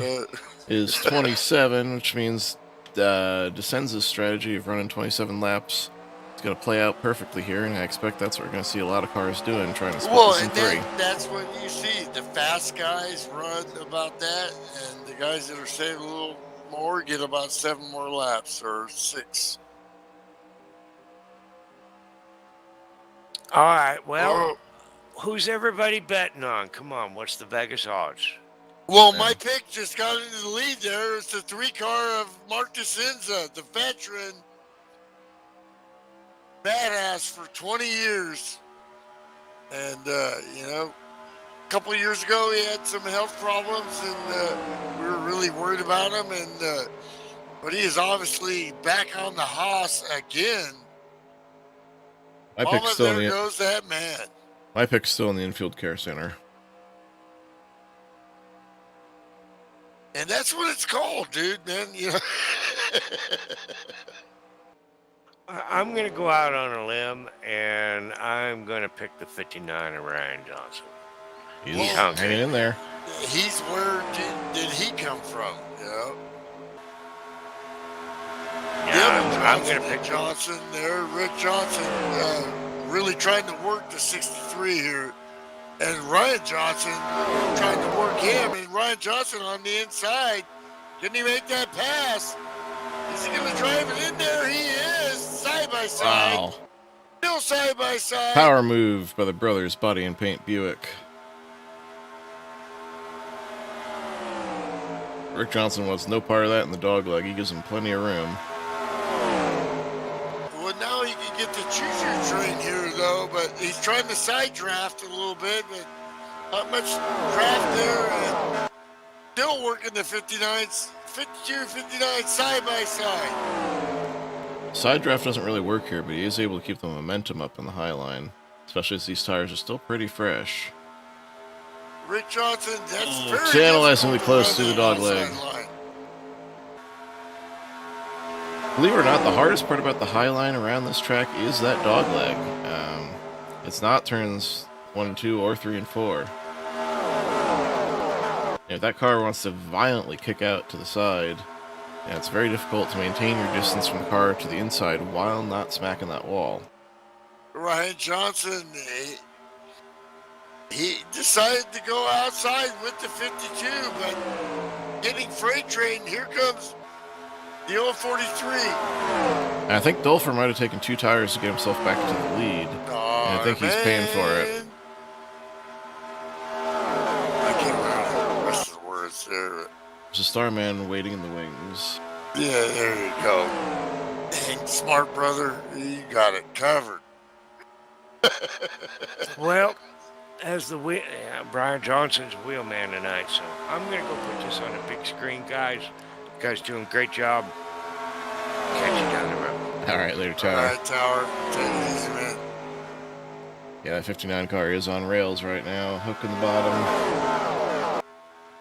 is 27, which means Descenza's strategy of running 27 laps is going to play out perfectly here, and I expect that's what we're going to see a lot of cars doing, trying to split Well, this in and 3. that's what you see. The fast guys run about that, and the guys that are saving a little more get about 7 more laps or 6. All right. Well, Oh, who's everybody betting on? Come on. What's the Vegas odds? well, my pick just got into the lead there. It's the 3-car of Mark Descenza, the veteran, badass for 20 years. And, a couple of years ago, he had some health problems, and we were really worried about him. But he is obviously back on the Haas again. My pick's still in there the goes that man. my pick's still in the infield care center. And that's what it's called, dude, man. I'm going to go out on a limb, and I'm going to pick the 59 of Ryan Johnson. He's Well, hanging in there. He's where did he come from? I'm going to pick Johnson there. Rick Johnson really trying to work the 63 here. And Ryan Johnson trying to work him. And Ryan Johnson on the inside. Didn't he make that pass? Is he going to drive it in there? He is. Side by side. Wow. Still side by side. Power move by the brothers Body and Paint Buick. Rick Johnson wants no part of that in the dog leg. He gives him plenty of room. Well, now he can get the choo-choo train here, though, but he's trying to side draft a little bit, but not much draft there. And still working the 59s, 52, 59 side by side. Side draft doesn't really work here, but he is able to keep the momentum up in the high line, especially as these tires are still pretty fresh. Rick Johnson, that's very Tantalizingly difficult close run to the that dog leg. outside line. Believe it or not, the hardest part about the high line around this track is that dog leg. It's not turns 1 and 2 or 3 and 4. If that car wants to violently kick out to the side, yeah, it's very difficult to maintain your distance from the car to the inside while not smacking that wall. Ryan Johnson, he decided to go outside with the 52, but getting freight train, here comes the old 43. And I think Dolfer might have taken 2 tires to get himself back into the lead. And I think he's paying for it. I can't remember the rest of the words there. There's a Starman waiting in the wings. Yeah, there you go. Dang, smart brother, you got it covered. Well, as the Brian Johnson's wheelman tonight, so I'm gonna go put this on a big screen, guys. You guys doing a great job. Catch you down the road. All right, later, All Tower. right, Tower, take it easy, man. Yeah, that 59 car is on rails right now, hook in the bottom.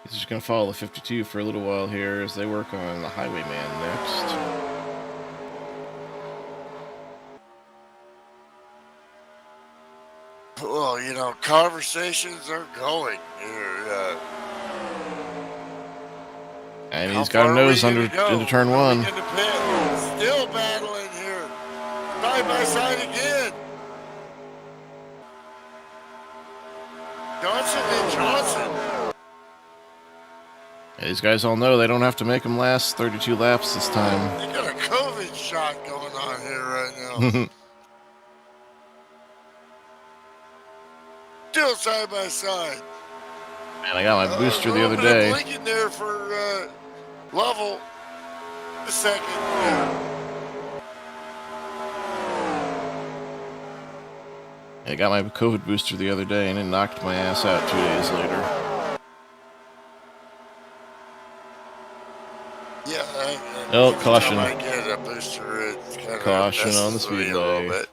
He's just going to follow the 52 for a little while here as they work on the Highwayman next. Well, you know, conversations are going here. And How he's got a far are we nose gonna go? into turn Are we 1. gonna pit? Still battling here. Side by side again. Johnson and Johnson. Yeah, these guys all know they don't have to make them last 32 laps this time. They got a COVID shot going on here right now. Still side by side. Man, I got my booster the A other little bit of day. blinking there for Lovell. A second. Yeah. I got my COVID booster the other day and it knocked my ass out 2 days later. Yeah. Oh, every caution. time I get a booster, it kind of Caution on the messes with me a little speedway. bit.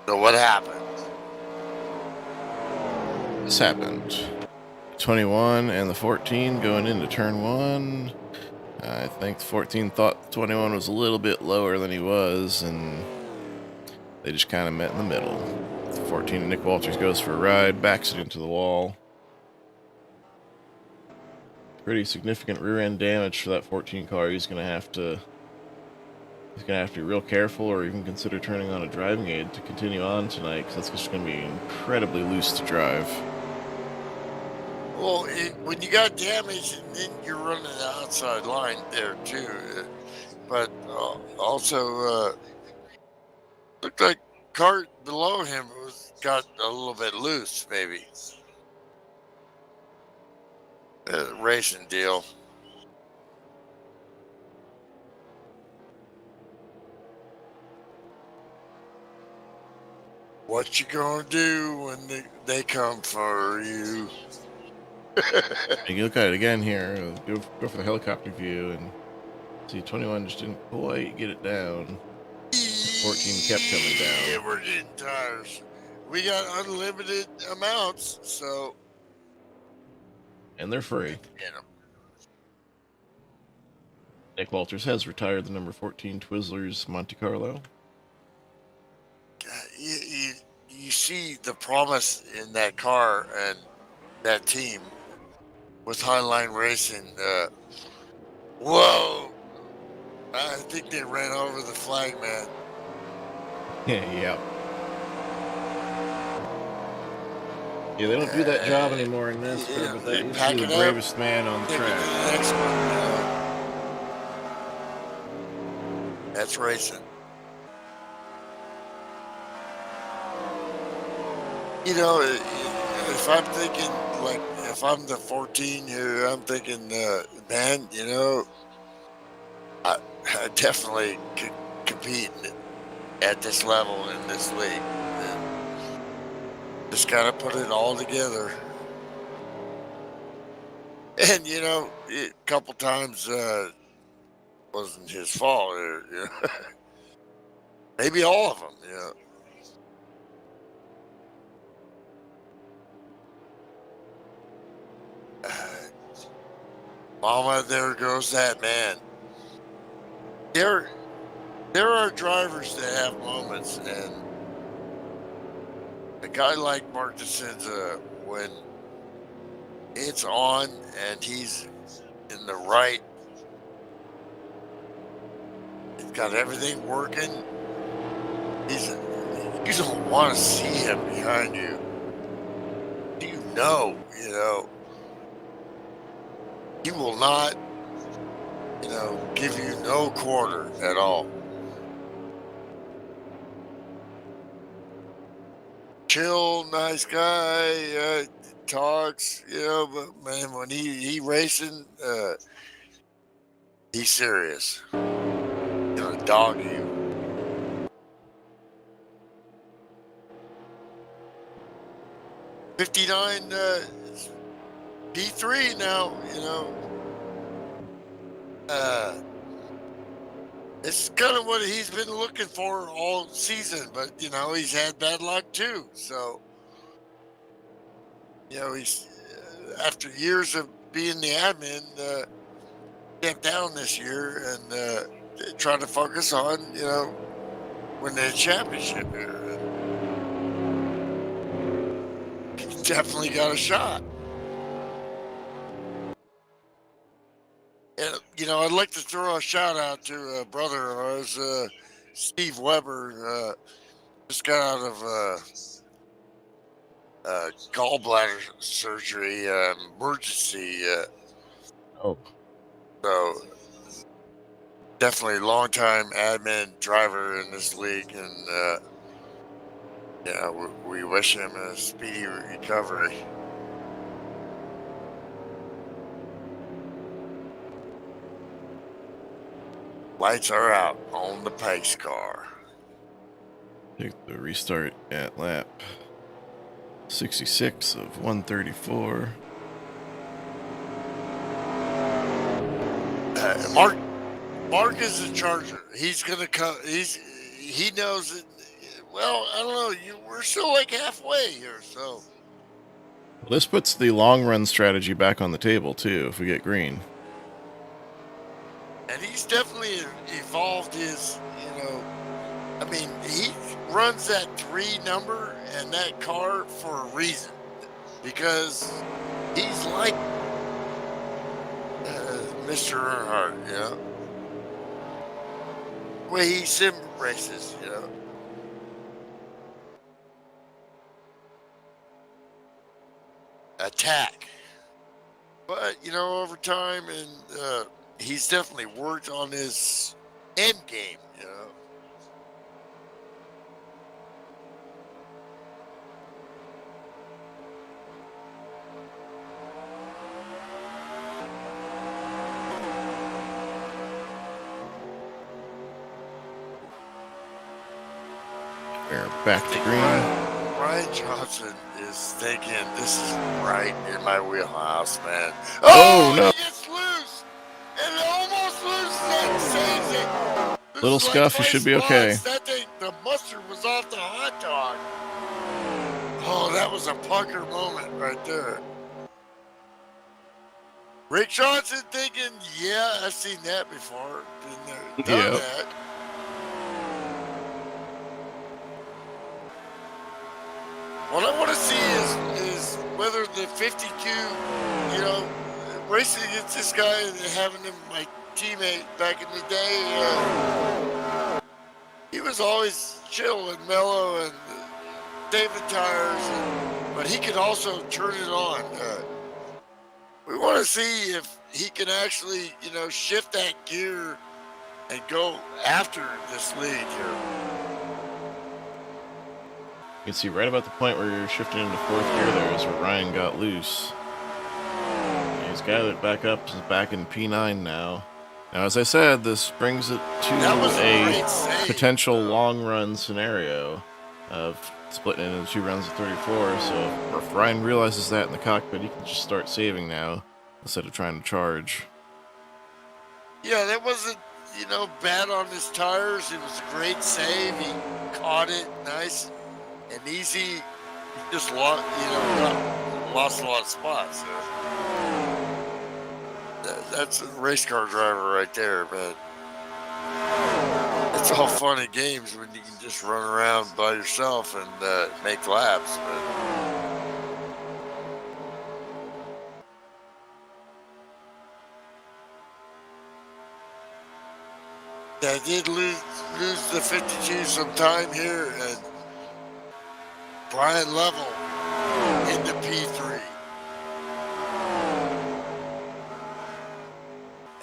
So what happened? This happened. 21 and the 14 going into turn 1. I think the 14 thought 21 was a little bit lower than he was, and they just kind of met in the middle. The 14 Nick Walters goes for a ride, backs it into the wall. Pretty significant rear end damage for that 14 car. He's gonna have to be real careful, or even consider turning on a driving aid to continue on tonight, because that's just gonna be incredibly loose to drive. Well, when you got damage, and then you're running the outside line there too. But also, looked like cart below him got a little bit loose, maybe. Racing deal. What you gonna do when they come for you? And you look at it again here, go for the helicopter view, and see 21 just didn't quite get it down. 14 kept coming down. Yeah, we're getting tires. We got unlimited amounts, so And they're free. you know. Nick Walters has retired the number 14 Twizzlers Monte Carlo. You see the promise in that car and that team with Highline Racing. Whoa! I think they ran over the flag man. Yeah. Yeah, they don't do that job anymore in NASCAR, Yeah, but they that used pack to be it the up, bravest man on the Take it to track. the next one. That's racing. You know, if I'm thinking, like, if I'm the 14 here, I'm thinking, man, you know, I definitely could compete at this level in this league. And just got to put it all together. And, you know, a couple times wasn't his fault. You know? Maybe all of them, you know. Mama, there goes that man. there are drivers that have moments, and a guy like Mark DeCenza, when it's on and he's in the right, he's got everything working. You don't want to see him behind you. You know, he will not, give you no quarter at all. Chill, nice guy, talks, but man, when he racing, he's serious. Gonna dog you. '59 P3 now, it's kind of what he's been looking for all season, but he's had bad luck too. So, he's after years of being the admin, stepped down this year and trying to focus on winning a championship here. He's definitely got a shot. And, I'd like to throw a shout out to a brother of ours, Steve Weber, just got out of gallbladder surgery, emergency. Oh, So, definitely longtime admin driver in this league, and we wish him a speedy recovery. Lights are out on the pace car. take the restart at lap 66 of 134. Mark is a charger. He's gonna come. He knows it. Well, I don't know. We're still like halfway here, so. Well, this puts the long run strategy back on the table too. If we get green, And he's definitely evolved his. He runs that 3 number and that car for a reason, because he's like Mr. Earnhardt, the way he sim races, attack. But over time, and he's definitely worked on his end game, we're back to green. Ryan Johnson is thinking, this is right in my wheelhouse, man. Oh, no. He gets loose, and it almost loses it, saves it. Little Loses scuff, you like should 20 be okay. spots. That thing, the mustard was off the hot dog. Oh, that was a pucker moment right there. Rick Johnson thinking, yeah, I've seen that before. Been there, done Yep. that. What I want to see is whether the 52, racing against this guy and having him my teammate back in the day, he was always chill and mellow and saving tires, but he could also turn it on. We want to see if he can actually, shift that gear and go after this lead here. You can see right about the point where you're shifting into 4th gear there is where Ryan got loose. And he's gathered back up, he's back in P9 now. Now, as I said, this brings it to That was a great a save. potential long run scenario of splitting it into 2 rounds of 34. So if Ryan realizes that in the cockpit, he can just start saving now instead of trying to charge. Yeah, that wasn't, bad on his tires. It was a great save. He caught it nice and easy. He just lost a lot of spots. That's a race car driver right there, man. It's all fun and games when you can just run around by yourself and make laps. But I did lose the 52 some time here, and Brian Level into P3.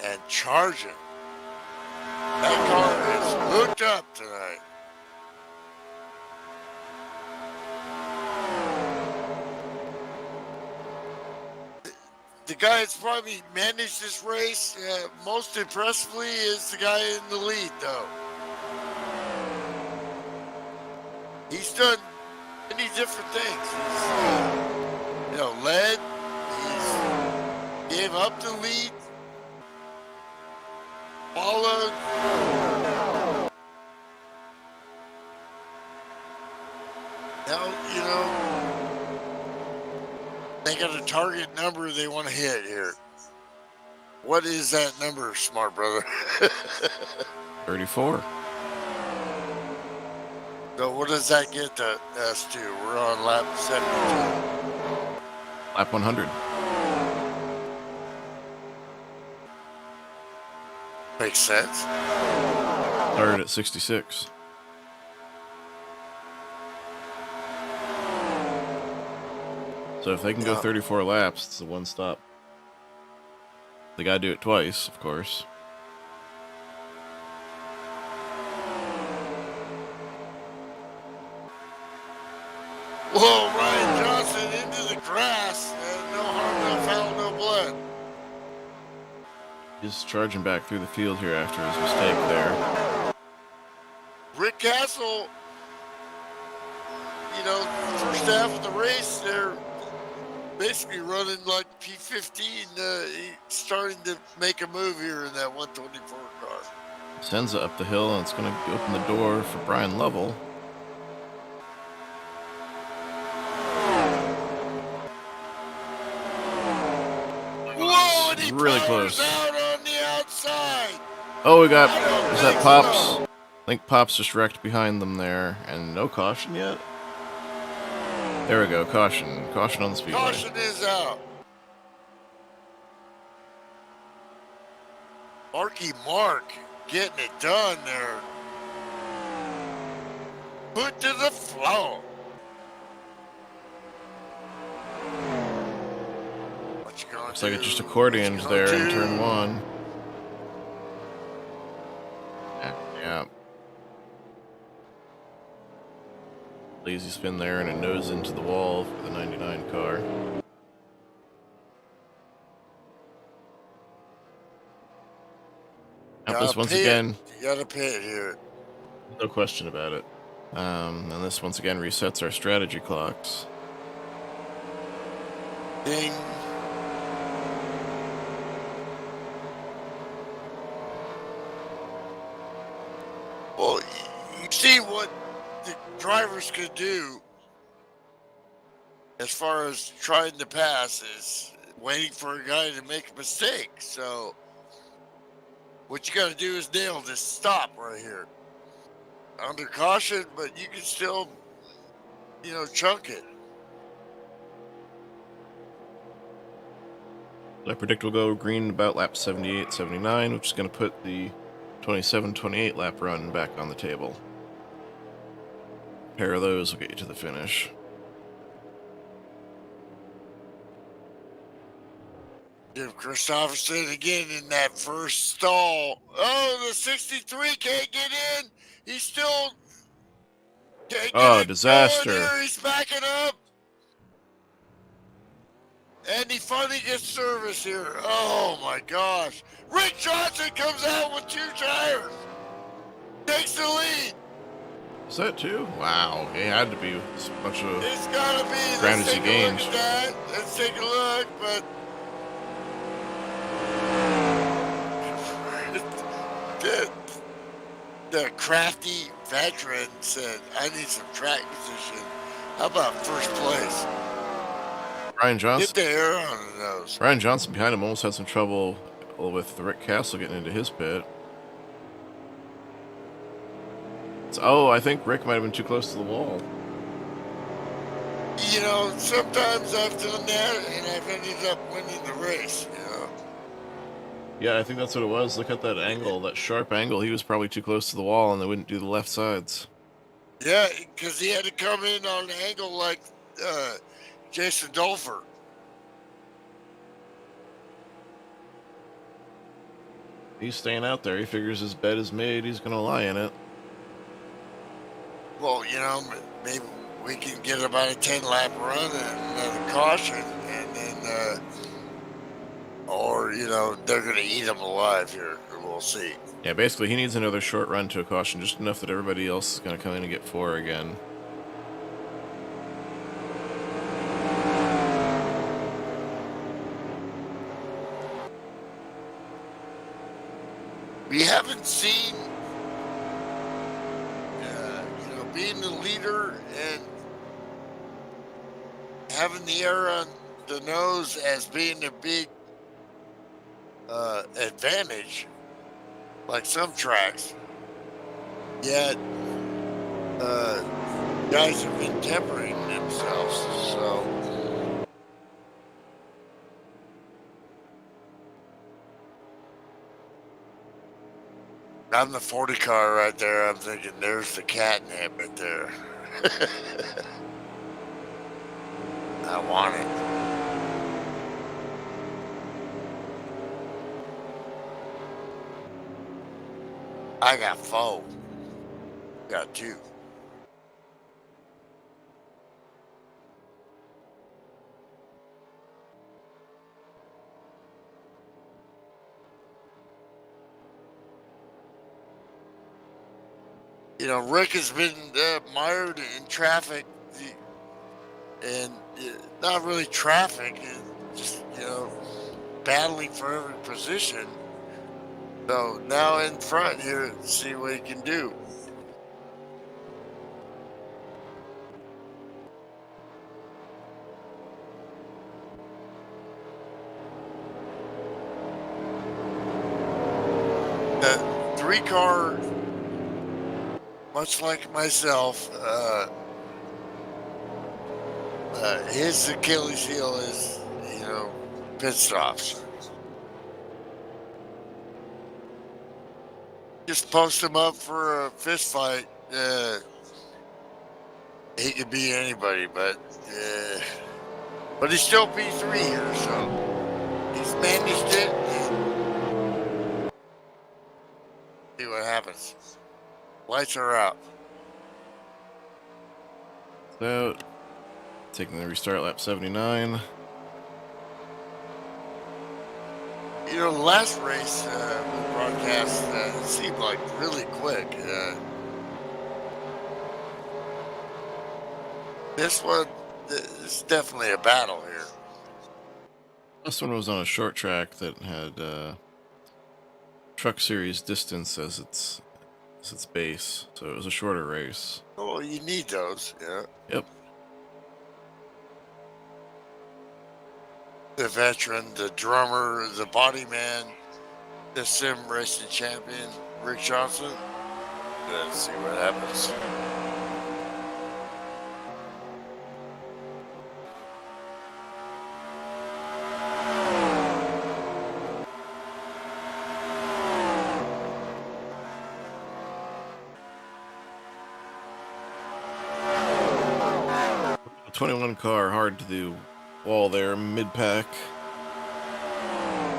And charging. That car is hooked up tonight. The guy that's probably managed this race most impressively is the guy in the lead, though. He's done many different things. He's, led. He's gave up the lead. Followed. Now, they got a target number they want to hit here. What is that number, smart brother? 34. So what does that get us to? We're on lap 72. Lap 100. Makes sense. Started at 66. So if they can go 34 laps, it's a one stop. They gotta do it twice, of course. Whoa, Ryan Johnson into the grass, and no harm, no foul, no blood. He's charging back through the field here after his mistake there. Rick Castle, first half of the race, they're basically running like P15, starting to make a move here in that 124 car. Sends it up the hill, and it's going to open the door for Brian Lovell. Whoa, and he Really powers close. out on the outside. Oh, we got, is that Pops? I think Pops just wrecked behind them there, and no caution yet? There we go, caution. Caution on the speedway. Caution is out. Marky Mark getting it done there. Put to the floor. What you gonna Looks like it do? just accordioned What you gonna there in do? turn one. Yeah. Lazy spin there and a nose into the wall for the 99 car. Now this once again, You gotta pit here. no question about it. And this once again resets our strategy clocks. Ding. Well, you see what the drivers could do as far as trying to pass is waiting for a guy to make a mistake. So what you got to do is nail this stop right here. Under caution, but you can still, chunk it. I predict we'll go green about lap 78, 79, which is going to put the 27-28 lap run back on the table. A pair of those will get you to the finish. Jim Christopherson again in that first stall. Oh, the 63 can't get in. He's still can't get it disaster. going here. He's backing up. And he finally gets service here. Oh my gosh. Rick Johnson comes out with 2 tires. Takes the lead. Is that two? Wow, it had to be a bunch of It's gotta be. ground Let's as he take a look gains. at that. Let's take a look, but the crafty veteran said, I need some track position. How about first place? Ryan Get Johnson. the air on the nose. Ryan Johnson behind him almost had some trouble with Rick Castle getting into his pit. Oh, I think Rick might have been too close to the wall. You know, sometimes I've done that and I've ended up winning the race, you know. Yeah, I think that's what it was. Look at that angle, that sharp angle. He was probably too close to the wall, and they wouldn't do the left sides. Yeah, because he had to come in on an angle like Jason Dolfer. He's staying out there. He figures his bed is made. He's going to lie in it. Well, you know, maybe we can get about a 10-lap run and another caution, and then, or, you know, they're going to eat him alive here. We'll see. Yeah, basically, he needs another short run to a caution, just enough that everybody else is going to come in and get 4 again. We haven't seen, you know, being the leader and having the air on the nose as being a big advantage, like some tracks. Yet, guys have been tempering themselves, so. I'm the 40 car right there. I'm thinking there's the catnip right there. I want it. I got 4. Got 2. You know, Rick has been mired in traffic, and not really traffic, just, you know, battling for every position. So now in front here, see what he can do. The 3-car, much like myself, his Achilles heel is, you know, pit stops. Just post him up for a fist fight. He could beat anybody, but he's still P3 here, so he's managed it. See what happens. Lights are out. So, taking the restart lap 79. You know, the last race we broadcast seemed like really quick. This one is definitely a battle here. This one was on a short track that had Truck Series distance as its base, so it was a shorter race. Oh, you need those, yeah. Yep. The veteran, the drummer, the body man, the sim racing champion, Rick Johnson. Let's see what happens. A 21 car, hard to do wall there, mid-pack.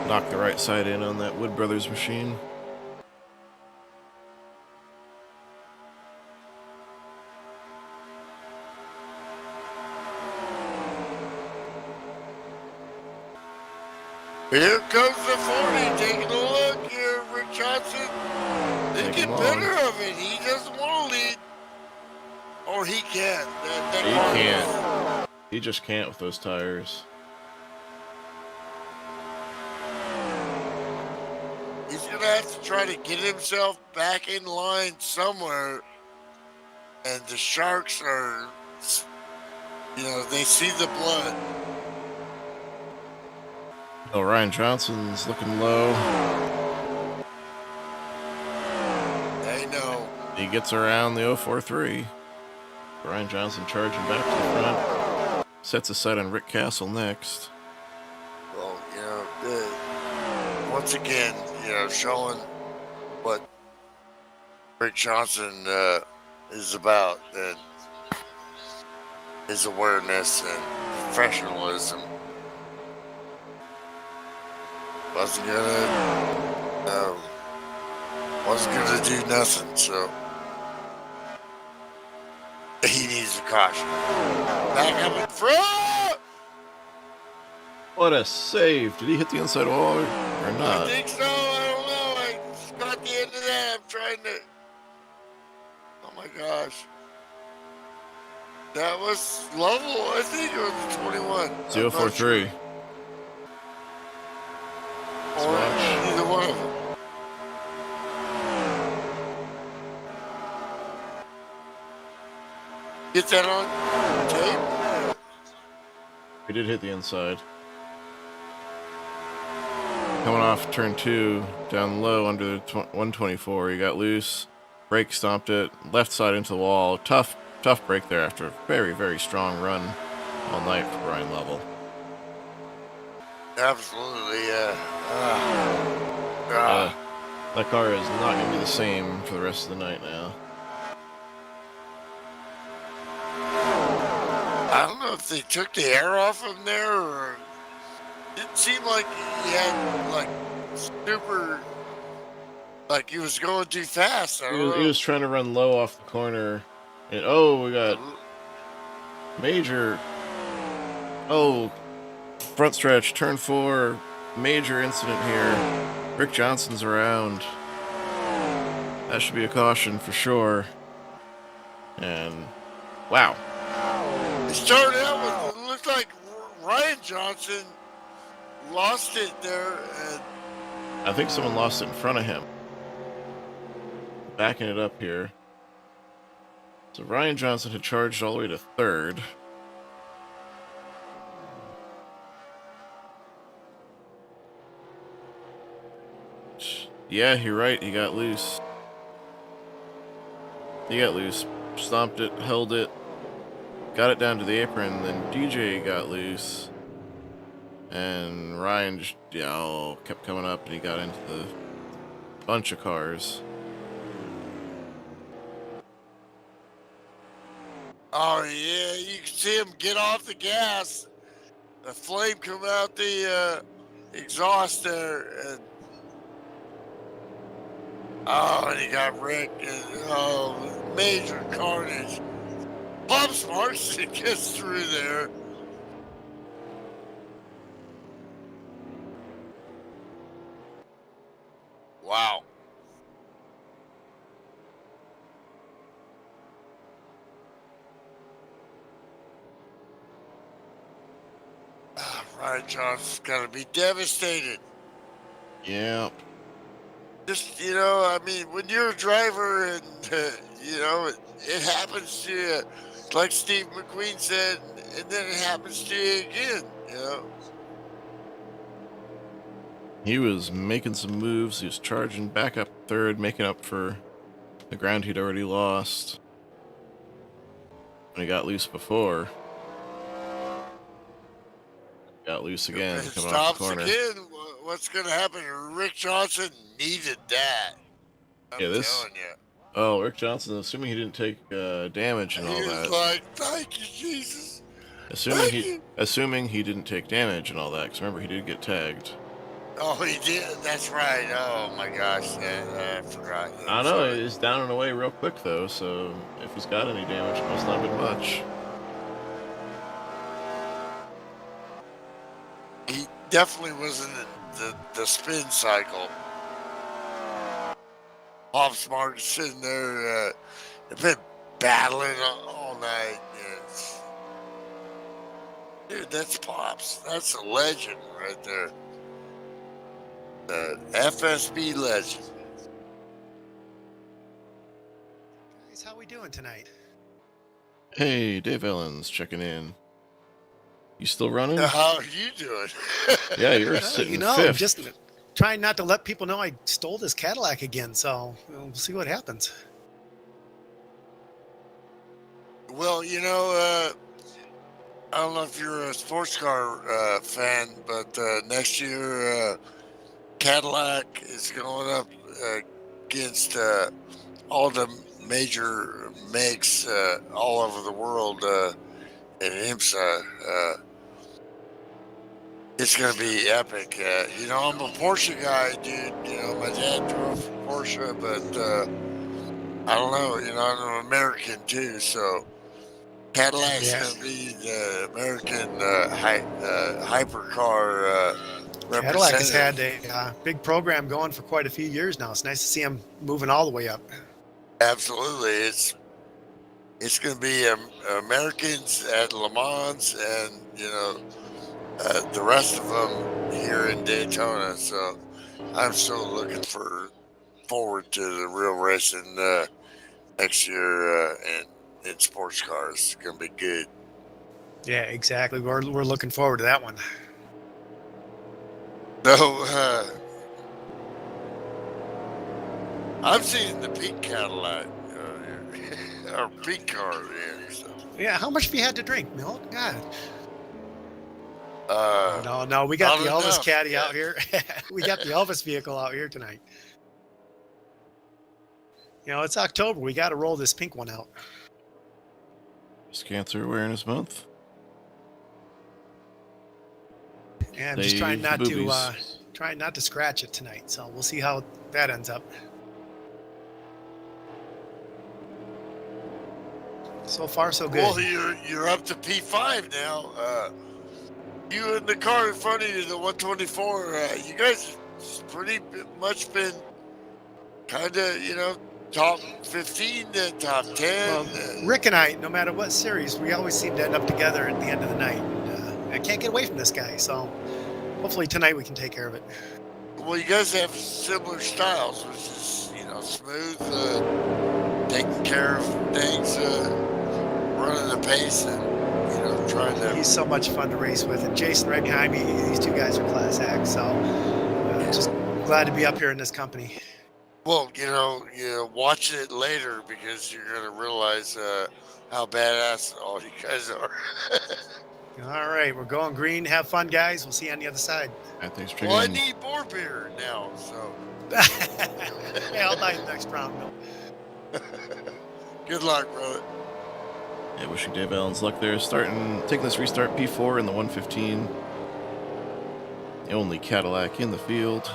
Knock the right side in on that Wood Brothers machine. Here comes the 40, taking a look here, Rick Johnson. They Take get him on. better of it. He doesn't want to lead. Or he can't. He can't. He just can't with those tires. He's going to have to try to get himself back in line somewhere. And the Sharks are, you know, they see the blood. Oh, Ryan Johnson's looking low. They know. He gets around the 043. Brian Johnson charging back to the front. Sets a sight on Rick Castle next. Well, once again, showing what Rick Johnson is about, and his awareness and professionalism. Wasn't gonna do nothing, so he needs a caution. Back up in front. What a save! Did he hit the inside wall or I not? think so. I don't know. I got the end of that. I'm trying to. Oh my gosh. That was Lovell. I think it was 21. 043. Or either one of them. Get that on tape? He did hit the inside. Coming off turn 2, down low under the 124. He got loose, brake stomped it, left side into the wall. Tough break there after a very, very strong run all night for Brian Lovell. Absolutely, That car is not going to be the same for the rest of the night now. I don't know if they took the air off him there, or it seemed like he had super, like he was going too fast. I don't know. He was trying to run low off the corner, and we got major. Front stretch, turn 4, major incident here. Rick Johnson's around. That should be a caution for sure. And wow. It started out with, it looked like Ryan Johnson lost it there, and I think someone lost it in front of him. Backing it up here. So Ryan Johnson had charged all the way to 3rd. Yeah, you're right. He got loose. Stomped it, held it, got it down to the apron, then DJ got loose. And Ryan just, kept coming up, and he got into the bunch of cars. oh yeah, you can see him get off the gas. The flame come out the exhaust there, and and he got wrecked, and major carnage. Bob Smartson gets through there. Wow. Ryan Johnson's got to be devastated. Yeah. Just, I mean, when you're a driver and, it happens to you, like Steve McQueen said, and then it happens to you again, He was making some moves. He was charging back up 3rd, making up for the ground he'd already lost when he got loose before. Got loose again, It coming off stops the corner. again. What's going to happen? Rick Johnson needed that. I'm telling you. Rick Johnson, assuming he didn't take damage and all He that. was like, thank you, Jesus. Assuming he didn't take damage and all that, because remember, he did get tagged. Oh, he did? That's right. Oh, my gosh. I forgot. I know, he's down and away real quick, though, so if he's got any damage, it must not have been much. He definitely wasn't in the spin cycle. Bob Smart's sitting there, they've been battling all night. Yes. Dude, that's Pops. That's a legend right there. The FSB legend. Guys, how we doing tonight? Hey, Dave Ellens checking in. You still running? How are you doing? Yeah, you're Well, sitting 5th. just trying not to let people know I stole this Cadillac again, so we'll see what happens. Well, I don't know if you're a sports car fan, but next year Cadillac is going up against all the major makes all over the world in IMSA. It's going to be epic. I'm a Porsche guy, dude. My dad drove Porsche, but I don't know. I'm an American too, so Cadillac's Yeah. going to be the American hypercar Cadillac has had representative. a big program going for quite a few years now. It's nice to see them moving all the way up. Absolutely, it's going to be Americans at Le Mans, and the rest of them here in Daytona. So I'm so looking forward to the real racing next year in sports cars. It's going to be good. Yeah, exactly. We're looking forward to that one. So I'm seeing the pink Cadillac or pink car here. So. Yeah, how much have you had to drink, Milt? God. Uh, No, we got not the Elvis enough, caddy yeah. out here. We got the Elvis vehicle out here tonight. It's October. We got to roll this pink one out. It's Cancer Awareness Month. Yeah, I'm just trying Save not boobies. to scratch it tonight. So we'll see how that ends up. So far, so good. Well, you're up to P5 now. You and the car in front of you, the 124. You guys pretty much been kind of top 15 to top 10. Well, Rick and I, no matter what series, we always seem to end up together at the end of the night. I can't get away from this guy, so hopefully tonight we can take care of it. Well, you guys have similar styles, which is smooth, taking care of things, running the pace, and trying to. He's so much fun to race with, and Jason right behind me. These two guys are class acts. So just glad to be up here in this company. Well, watch it later because you're gonna realize how badass all you guys are. All right, we're going green. Have fun, guys. We'll see you on the other side. All right, thanks for Well, I tuning in. need more beer now, so Yeah, I'll buy you the next round, Milt. good luck, brother. Yeah, wishing Dave Allen's luck there. Taking this restart P4 in the 115. The only Cadillac in the field.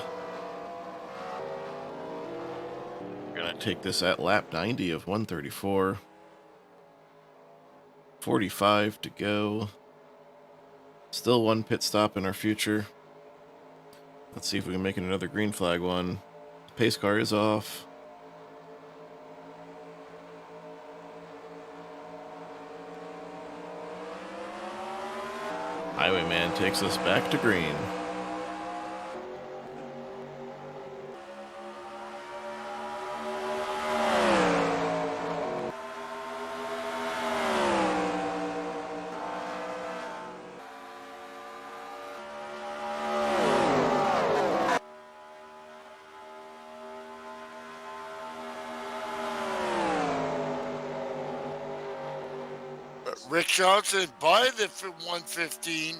We're going to take this at lap 90 of 134. 45 to go. Still one pit stop in our future. Let's see if we can make it another green flag one. The pace car is off. Highwayman takes us back to green. Rick Johnson by the 115.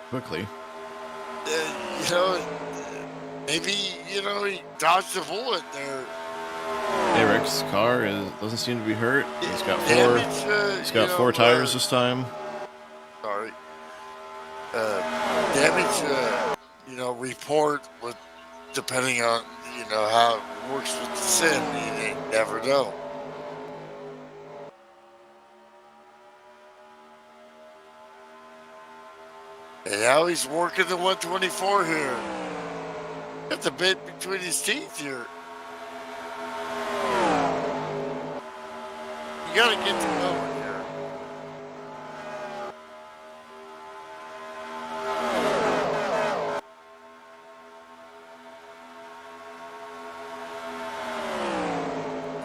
Quickly. Maybe he dodged a bullet there. Hey, Rick's car doesn't seem to be hurt. He's got Damage, He's got four tires this time. Sorry. Damage, report with depending on how it works with the sim. You never know. And now he's working the 124 here. Got the bit between his teeth here. You gotta get to going here.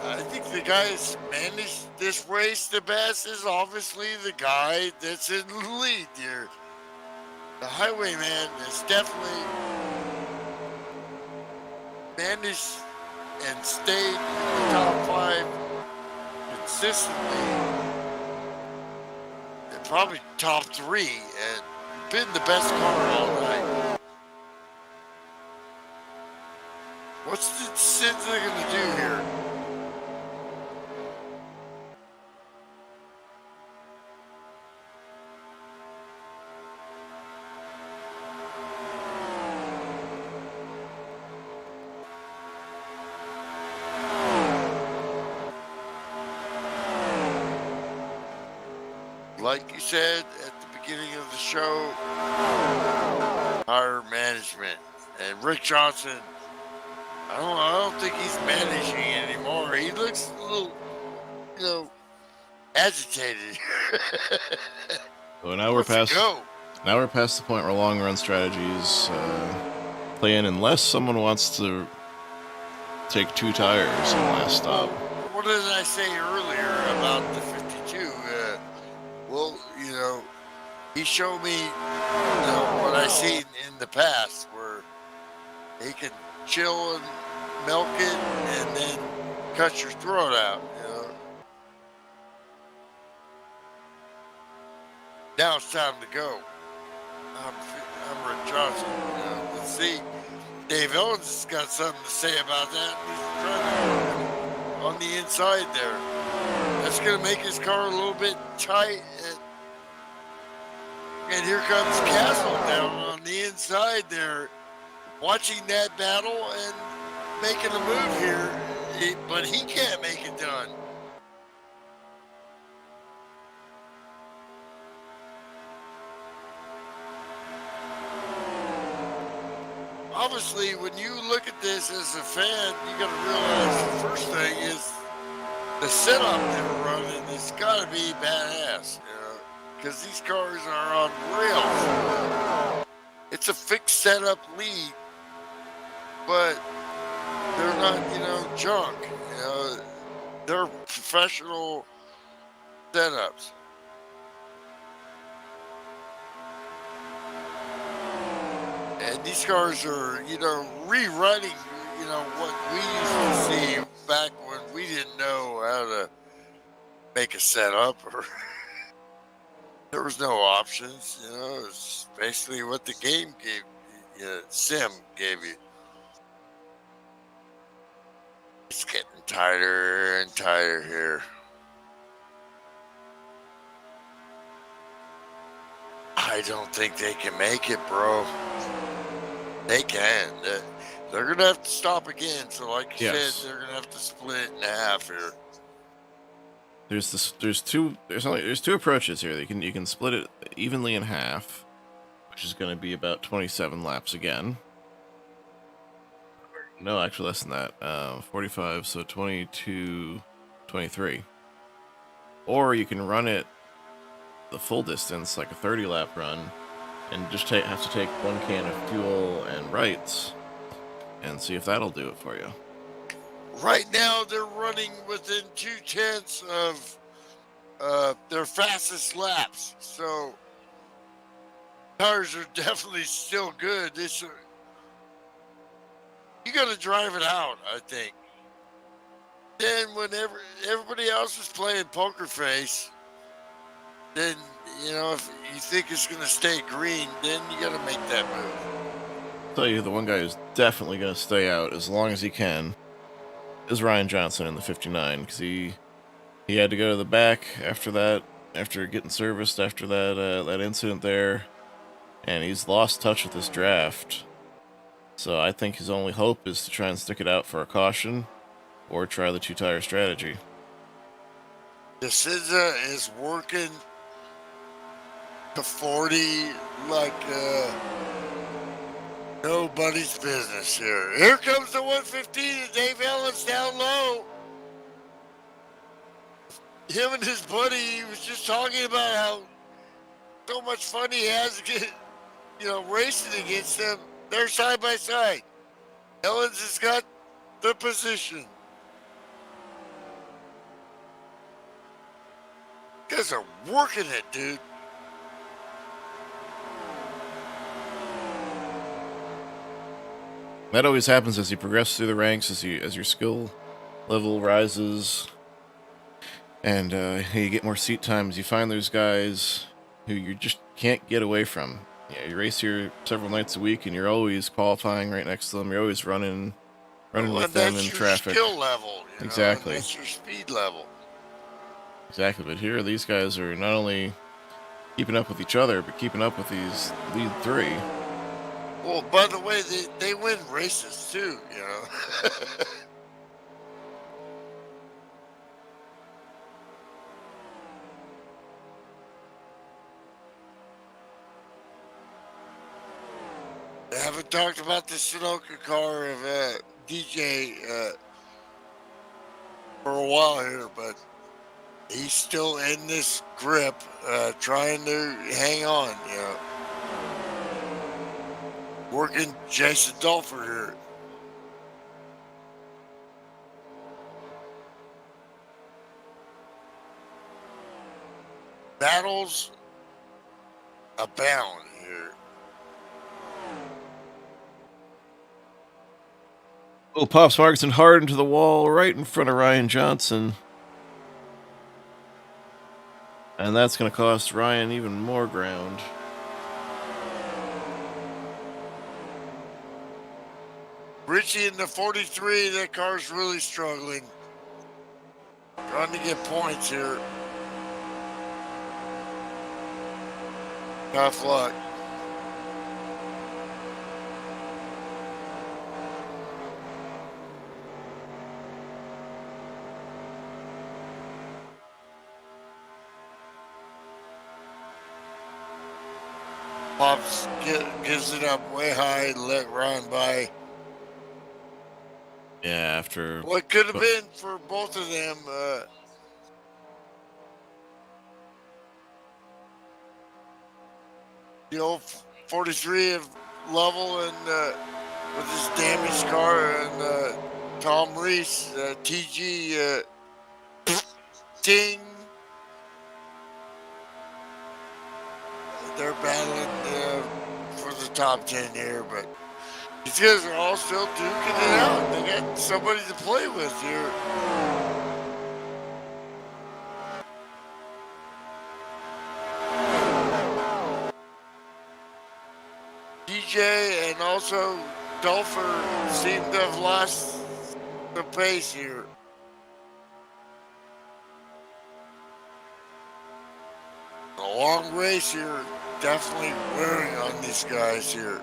I think the guy that's managed this race the best is obviously the guy that's in the lead here. The Highwayman has definitely managed and stayed in the top 5 consistently probably top 3 and been the best car all night. What's the Sids going to do here? Like you said at the beginning of the show, our management and Rick Johnson. I don't think he's managing anymore. He looks a little, agitated. So now we're past the point where long run strategies play in, unless someone wants to take 2 tires on the last stop. What did I say earlier about the 52? Well, he showed me what I seen in the past, where he can chill and milk it and then cut your throat out. Now it's time to go. I'm Rick Johnson. Let's see. Dave Owens has got something to say about that. He's trying to on the inside there. That's going to make his car a little bit tight. And here comes Castle down on the inside there, watching that battle and making a move here, but he can't make it done. Obviously, when you look at this as a fan, you got to realize the first thing is the setup they're running has got to be badass, because these cars are on rails. It's a fixed setup lead, but they're not, junk. They're professional setups. And these cars are, rewriting, what we used to see back when we didn't know how to make a setup, or there was no options. It's basically what the game gave you, sim gave you. It's getting tighter and tighter here. I don't think they can make it, bro. They can. They're gonna have to stop again. So, like you said, they're gonna have to split it in half here. There's two approaches here. You can split it evenly in half, which is going to be about 27 laps again. No, actually less than that. 45, so 22, 23. Or you can run it the full distance, like a 30-lap run, and just have to take 1 can of fuel and rights, and see if that'll do it for you. Right now, they're running within 2/10 of their fastest laps, so tires are definitely still good. You got to drive it out, I think. Then, whenever everybody else is playing poker face, then if you think it's going to stay green, then you got to make that move. I'll tell you, the one guy who's definitely going to stay out as long as he can is Ryan Johnson in the 59, because he had to go to the back after getting serviced after that incident there, and he's lost touch with this draft. So I think his only hope is to try and stick it out for a caution, or try the 2-tire strategy. The SZA is working to 40 like nobody's business here. Here comes the 115, and Dave Allen's down low. Him and his buddy, he was just talking about how so much fun he has racing against them. They're side by side. Ellens has got the position. Guys are working it, dude. That always happens as you progress through the ranks, as your skill level rises. And you get more seat times. You find those guys who you just can't get away from. Yeah, you race here several nights a week, and you're always qualifying right next to them. You're always running Well, with and them that's in your traffic. skill level, and Exactly. that's your speed level. Exactly. But here, these guys are not only keeping up with each other, but keeping up with these lead three. Well, by the way, they win races too, I haven't talked about the Sunoco car of DJ for a while here, but he's still in this grip, trying to hang on, Working Jason Dulfer here. Battles abound here. Oh, pops Markson hard into the wall right in front of Ryan Johnson. And that's going to cost Ryan even more ground. Richie in the 43, that car's really struggling. Trying to get points here. Tough luck. Pops gives it up way high, let Ryan by. Yeah, after... What could have been for both of them, the old 43 of Lovell and with his damaged car, and Tom Reese, TG, Ting. They're battling for the top 10 here, but these guys are all still duking it out. They got somebody to play with here. DJ and also Dulfer seem to have lost the pace here. A long race here, definitely wearing on these guys here.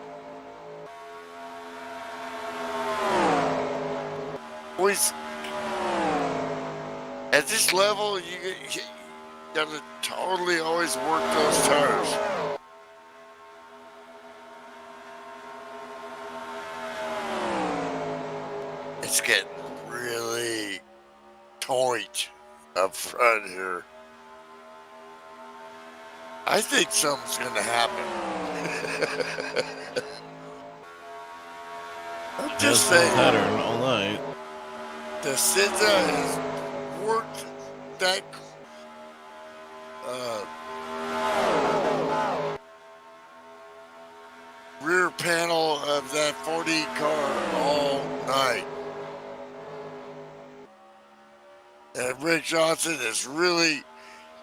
Always at this level, you gotta totally always work those tires. It's getting really tight up front here. I think something's going to happen. I'm just saying. Pattern all night. The Cinza has worked that rear panel of that 40 car all night. And Rick Johnson is really,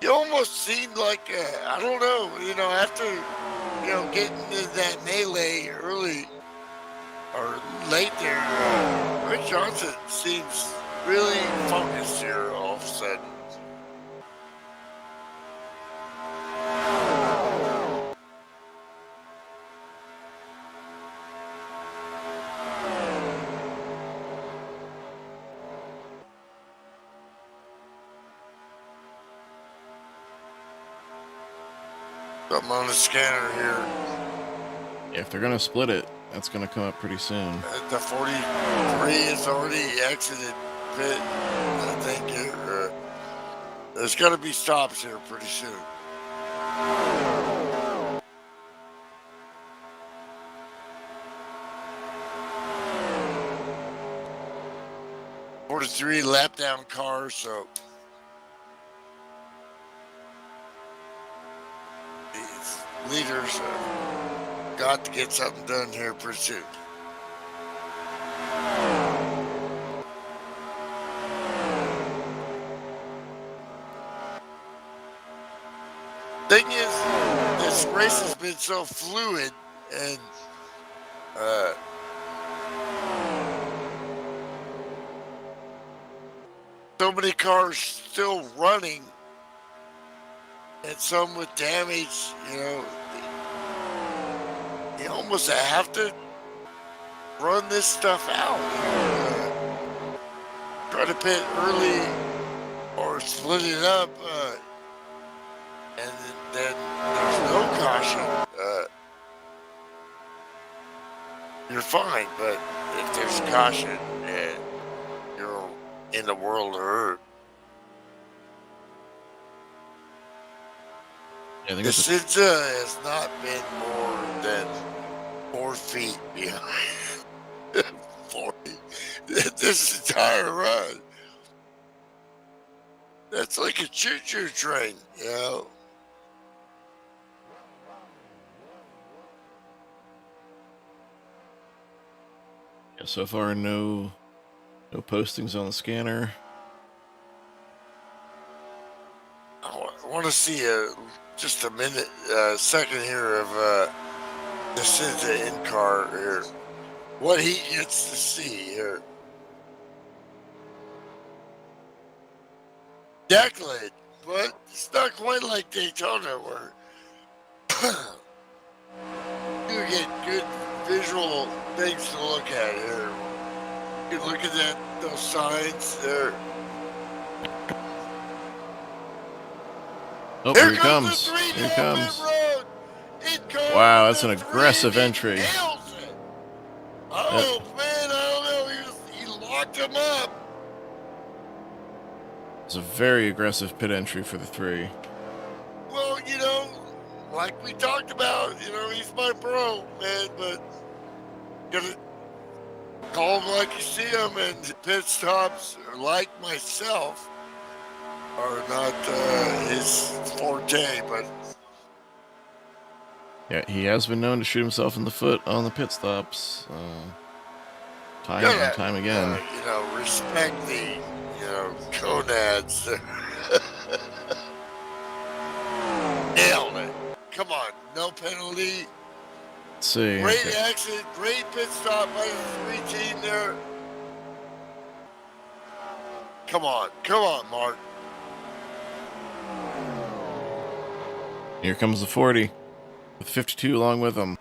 you almost seemed like, I don't know, after, getting into that melee early or late there, Rick Johnson seems really focused here all of a sudden. Something on the scanner here. If they're going to split it, that's going to come up pretty soon. The 43 has already exited pit. I think there's got to be stops here pretty soon. '43 lap down cars, so these leaders got to get something done here pretty soon. Thing is, this race has been so fluid and so many cars still running and some with damage, you know, you almost have to run this stuff out. Try to pit early or split it up, and then there's no caution. You're fine, but if there's caution, you're in the world of hurt. Yeah, I think The it's Cinza has not been more than 4 feet behind 40 this entire run. That's like a choo-choo train, you know. yeah, so far no postings on the scanner. I want to see just a minute, second here of the Cinza in-car here. What he gets to see here. Declan, but it's not quite like Daytona where you get good visual things to look at here. You look at those signs there. Oh, here he comes. Here he comes. Wow, that's an aggressive entry. Oh, man, I don't know. He locked him up. It's a very aggressive pit entry for the 3. Well, you know, like we talked about, you know, he's my bro, man, but gotta call him like you see him, and the pit stops, like myself, are not his forte, but Yeah, he has been known to shoot himself in the foot on the pit stops, time and time again. you know, respect the, you know, gonads. Nailed it. Come on, no penalty. Let's see. Great Okay. exit, great pit stop by the 3 team there. Come on, Mark. Here comes the 40 with 52 along with him.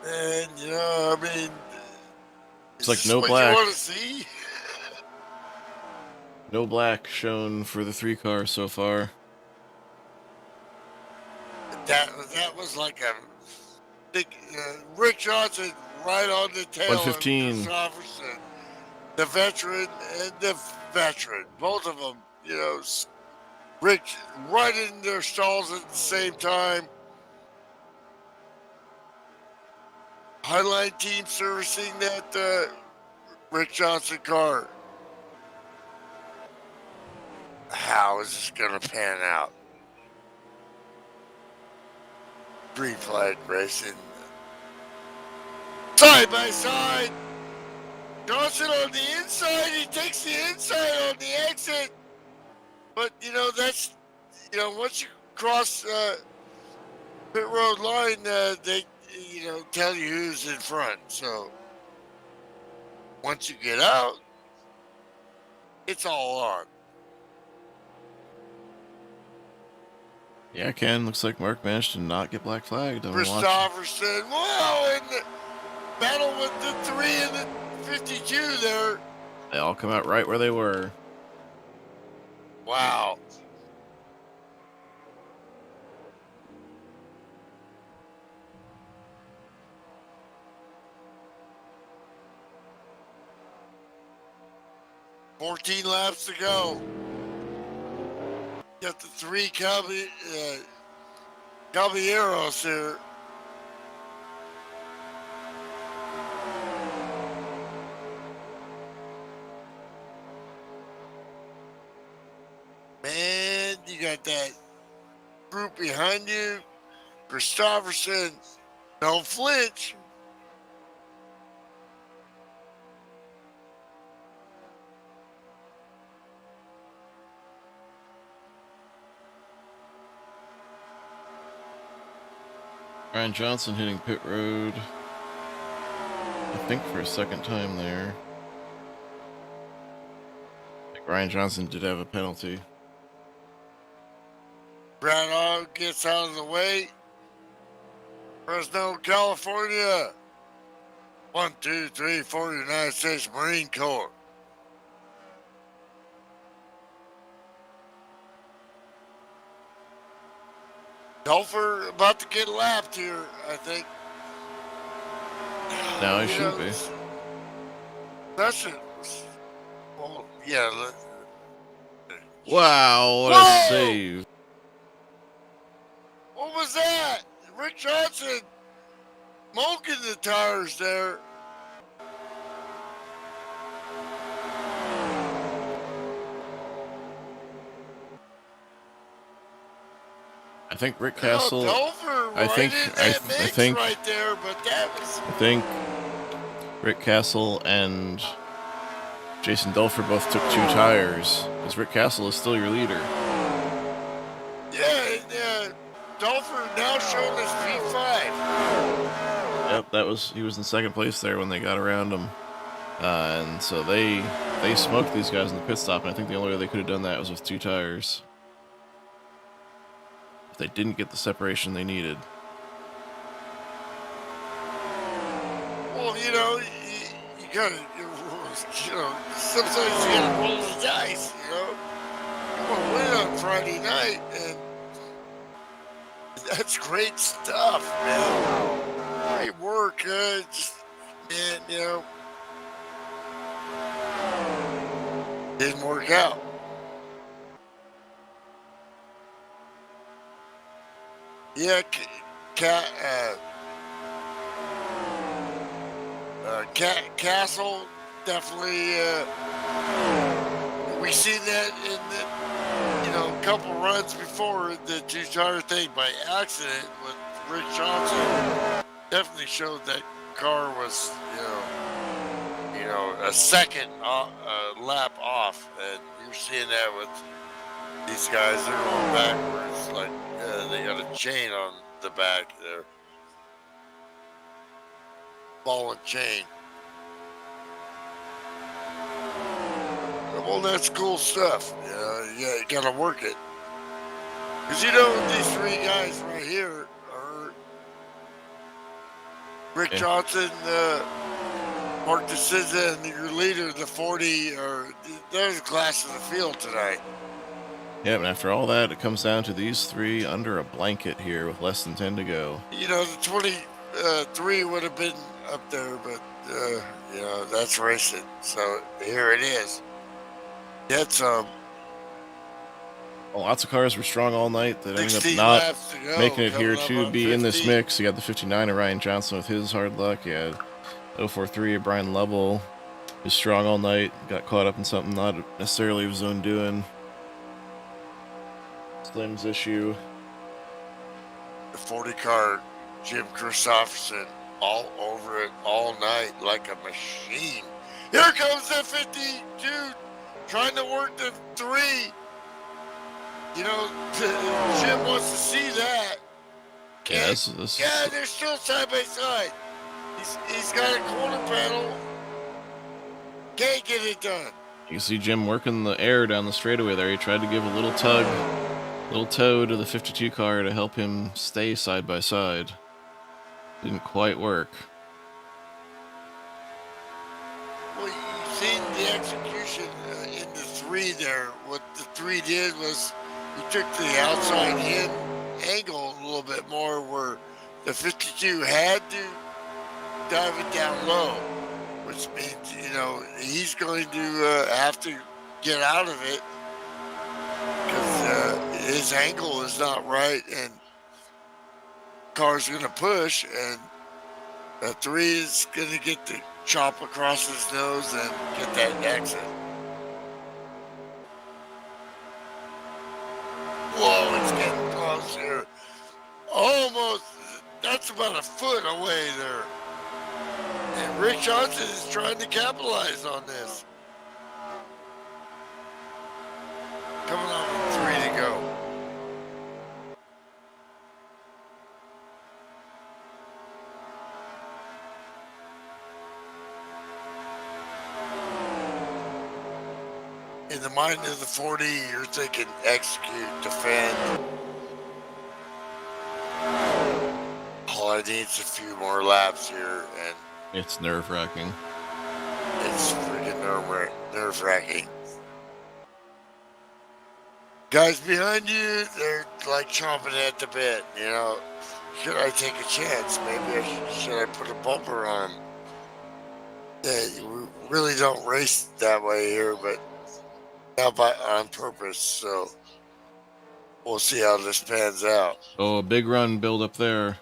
Man, you know, I mean, It's is like this no what black. you want to see? No black shown for the 3 car so far. That was like a big Rick Johnson right on the tail 115. of Christopherson, the veteran and the veteran, both of them. You know, Rick right in their stalls at the same time. Highline team servicing that Rick Johnson car. How is this going to pan out? Green flag racing. Side by side. Johnson on the inside. He takes the inside on the exit. But, you know, that's, you know, once you cross pit road line, they, you know, tell you who's in front. So once you get out, it's all on. Yeah, Ken, looks like Mark managed to not get black flagged. I'm watching. Christopherson, wow, and the battle with the 3 and the 52 there. They all come out right where they were. Wow. "14 laps to go. Got the 3 Caballeros here. Man, you got that group behind you. Christopherson, don't flinch. Ryan Johnson hitting pit road. I think for a second time there. I think Ryan Johnson did have a penalty. Brad Ogg gets out of the way. Fresno, California. 1, 2, 3 for the United States Marine Corps. Dolfer about to get lapped here, I think. Now he should be. That's it. Well, yeah. Wow, what Whoa! a save. What was that? Rick Johnson smoking the tires there. I think Rick Castle. Dolfer I think right there, but that was. I think Rick Castle and Jason Dulfer both took 2 tires, because Rick Castle is still your leader. Yeah, Dolfer now showing us P5. Yep, he was in second place there when they got around him, and so they smoked these guys in the pit stop. And I think the only way they could have done that was with 2 tires. If they didn't get the separation they needed. Well, you gotta, sometimes you gotta roll the dice, You want to win on Friday night, and that's great stuff, man. Great work, didn't work out. Yeah, Castle definitely. We seen that in the, couple runs before the 2-tire thing by accident with Rick Johnson. Definitely showed that car was, a second lap off, and you're seeing that with these guys. They're going backwards, like they got a chain on the back there, ball and chain. Well, that's cool stuff. You gotta work it. Because these 3 guys right here are Rick Johnson, Mark DeSouza, and your leader, the 40, they're the class of the field tonight. Yeah, and after all that, it comes down to these 3 under a blanket here with less than 10 to go. The 23 would have been up there, but, that's racing. So here it is. That's Well, lots of cars were strong all night that ended up 16 not laps to go, making it here coming up to on be in this 50. mix. You got the 59 of Ryan Johnson with his hard luck. You had 043 of Brian Lovell, who's strong all night, got caught up in something not necessarily of his own doing. Slim's issue. The 40 car, Jim Christopherson, all over it all night like a machine. Here comes the 52, trying to work the 3. Jim wants to see that. Yeah, they're still side by side. He's got a quarter panel. Can't get it done. You can see Jim working the air down the straightaway there. He tried to give a little tug, little toe to the 52 car to help him stay side by side. Didn't quite work. Well, you've seen the execution in the 3 there. What the 3 did was he took the outside in angle a little bit more, where the 52 had to dive it down low, which means, he's going to have to get out of it because his angle is not right, and car's going to push, and the 3 is going to get the chop across his nose and get that exit. Whoa, it's getting close here. Almost, that's about a foot away there. And Rick Johnson is trying to capitalize on this. Coming on with 3 to go. in the mind of the 40, you're thinking execute, defend. All I need is a few more laps here, and It's nerve-wracking. it's freaking nerve-wracking. Guys behind you, they're like chomping at the bit. You know, should I take a chance? Maybe should I put a bumper on? We really don't race that way here, but not on purpose. So we'll see how this pans out. Oh, a big run build up there.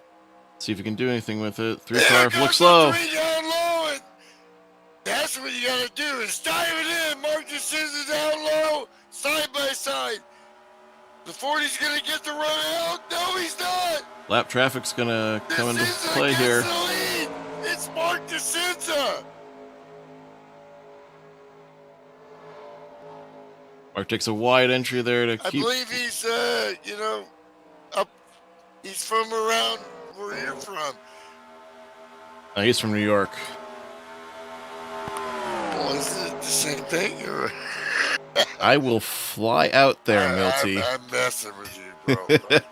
See if you can do anything with it. Three There car goes looks the low. 3 down low, and that's what you gotta do is dive it in. Mark the scissors down low, side by side. The 40's gonna get the run out. No, he's not. Lap traffic's gonna come into DeSenza play gets here. the lead. It's Mark DeSenza. Mark takes a wide entry there to I keep. believe he's, up. He's from around where you're from. He's from New York. Well, is it the same thing? Or? I will fly out there, Milty. I'm messing with you, bro.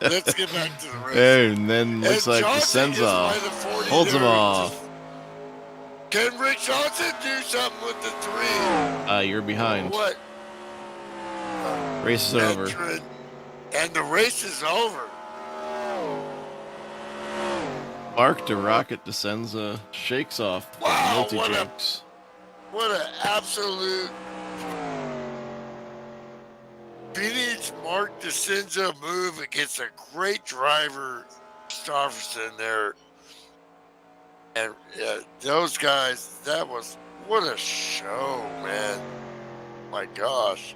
Let's get back to the race. And then looks And like Johnson descends gets off. by the 40 Holds him there. off. Can Rick Johnson do something with the 3? You're behind. What? Race is over. Veteran. And the race is over. Mark to Rocket Descenza shakes off Wow, Milty what a- jokes. What an absolute vintage Mark DeSenza move against a great driver, Stofferson there. And those guys, that was, what a show, man. My gosh.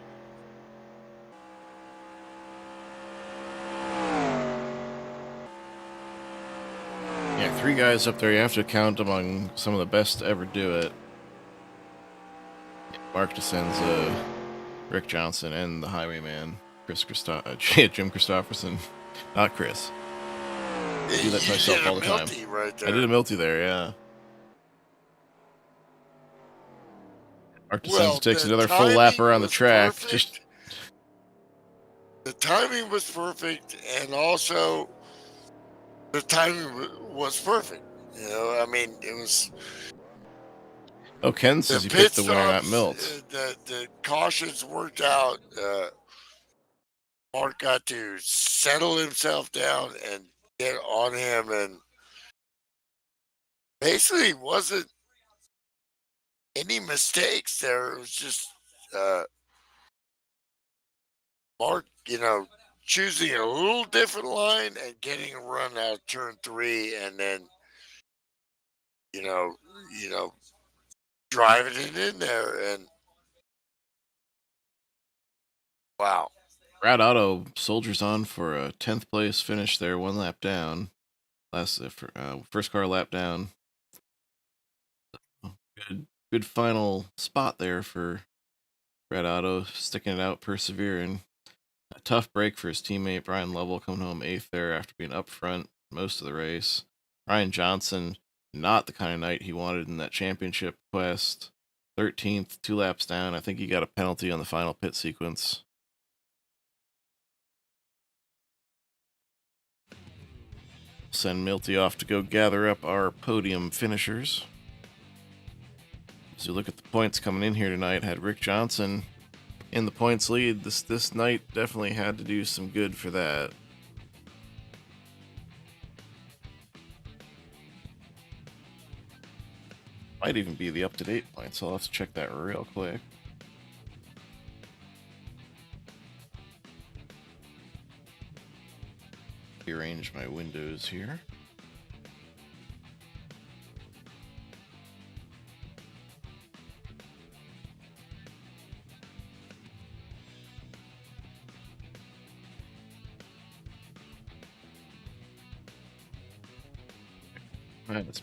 Yeah, 3 guys up there. You have to count among some of the best to ever do it. Mark Descenza, Rick Johnson, and the Highwayman, Jim Christopherson. Not Chris. I do that to myself all the time. Right there. I did a Milty there, yeah. Mark Descenza takes the another full lap timing around the was track. perfect. Just The timing was perfect, and also the timing was perfect. You know, I mean, it was. Ken says The he pit picked the winner, not stops, Milt. the cautions worked out. Mark got to settle himself down and get on him, and basically wasn't any mistakes there. It was just Mark, choosing a little different line and getting a run out of turn 3, and then driving it in there, and wow. Brad Otto soldiers on for a 10th place finish there, 1 lap down. First car lap down. Good final spot there for Brad Otto, sticking it out, persevering. A tough break for his teammate Brian Lovell, coming home 8th there after being up front most of the race. Ryan Johnson, not the kind of night he wanted in that championship quest. 13th, 2 laps down. I think he got a penalty on the final pit sequence. Send Milty off to go gather up our podium finishers. As you look at the points coming in here tonight, had Rick Johnson in the points lead. This night definitely had to do some good for that. Might even be the up-to-date points. I'll have to check that real quick. Rearrange my windows here. Alright, let's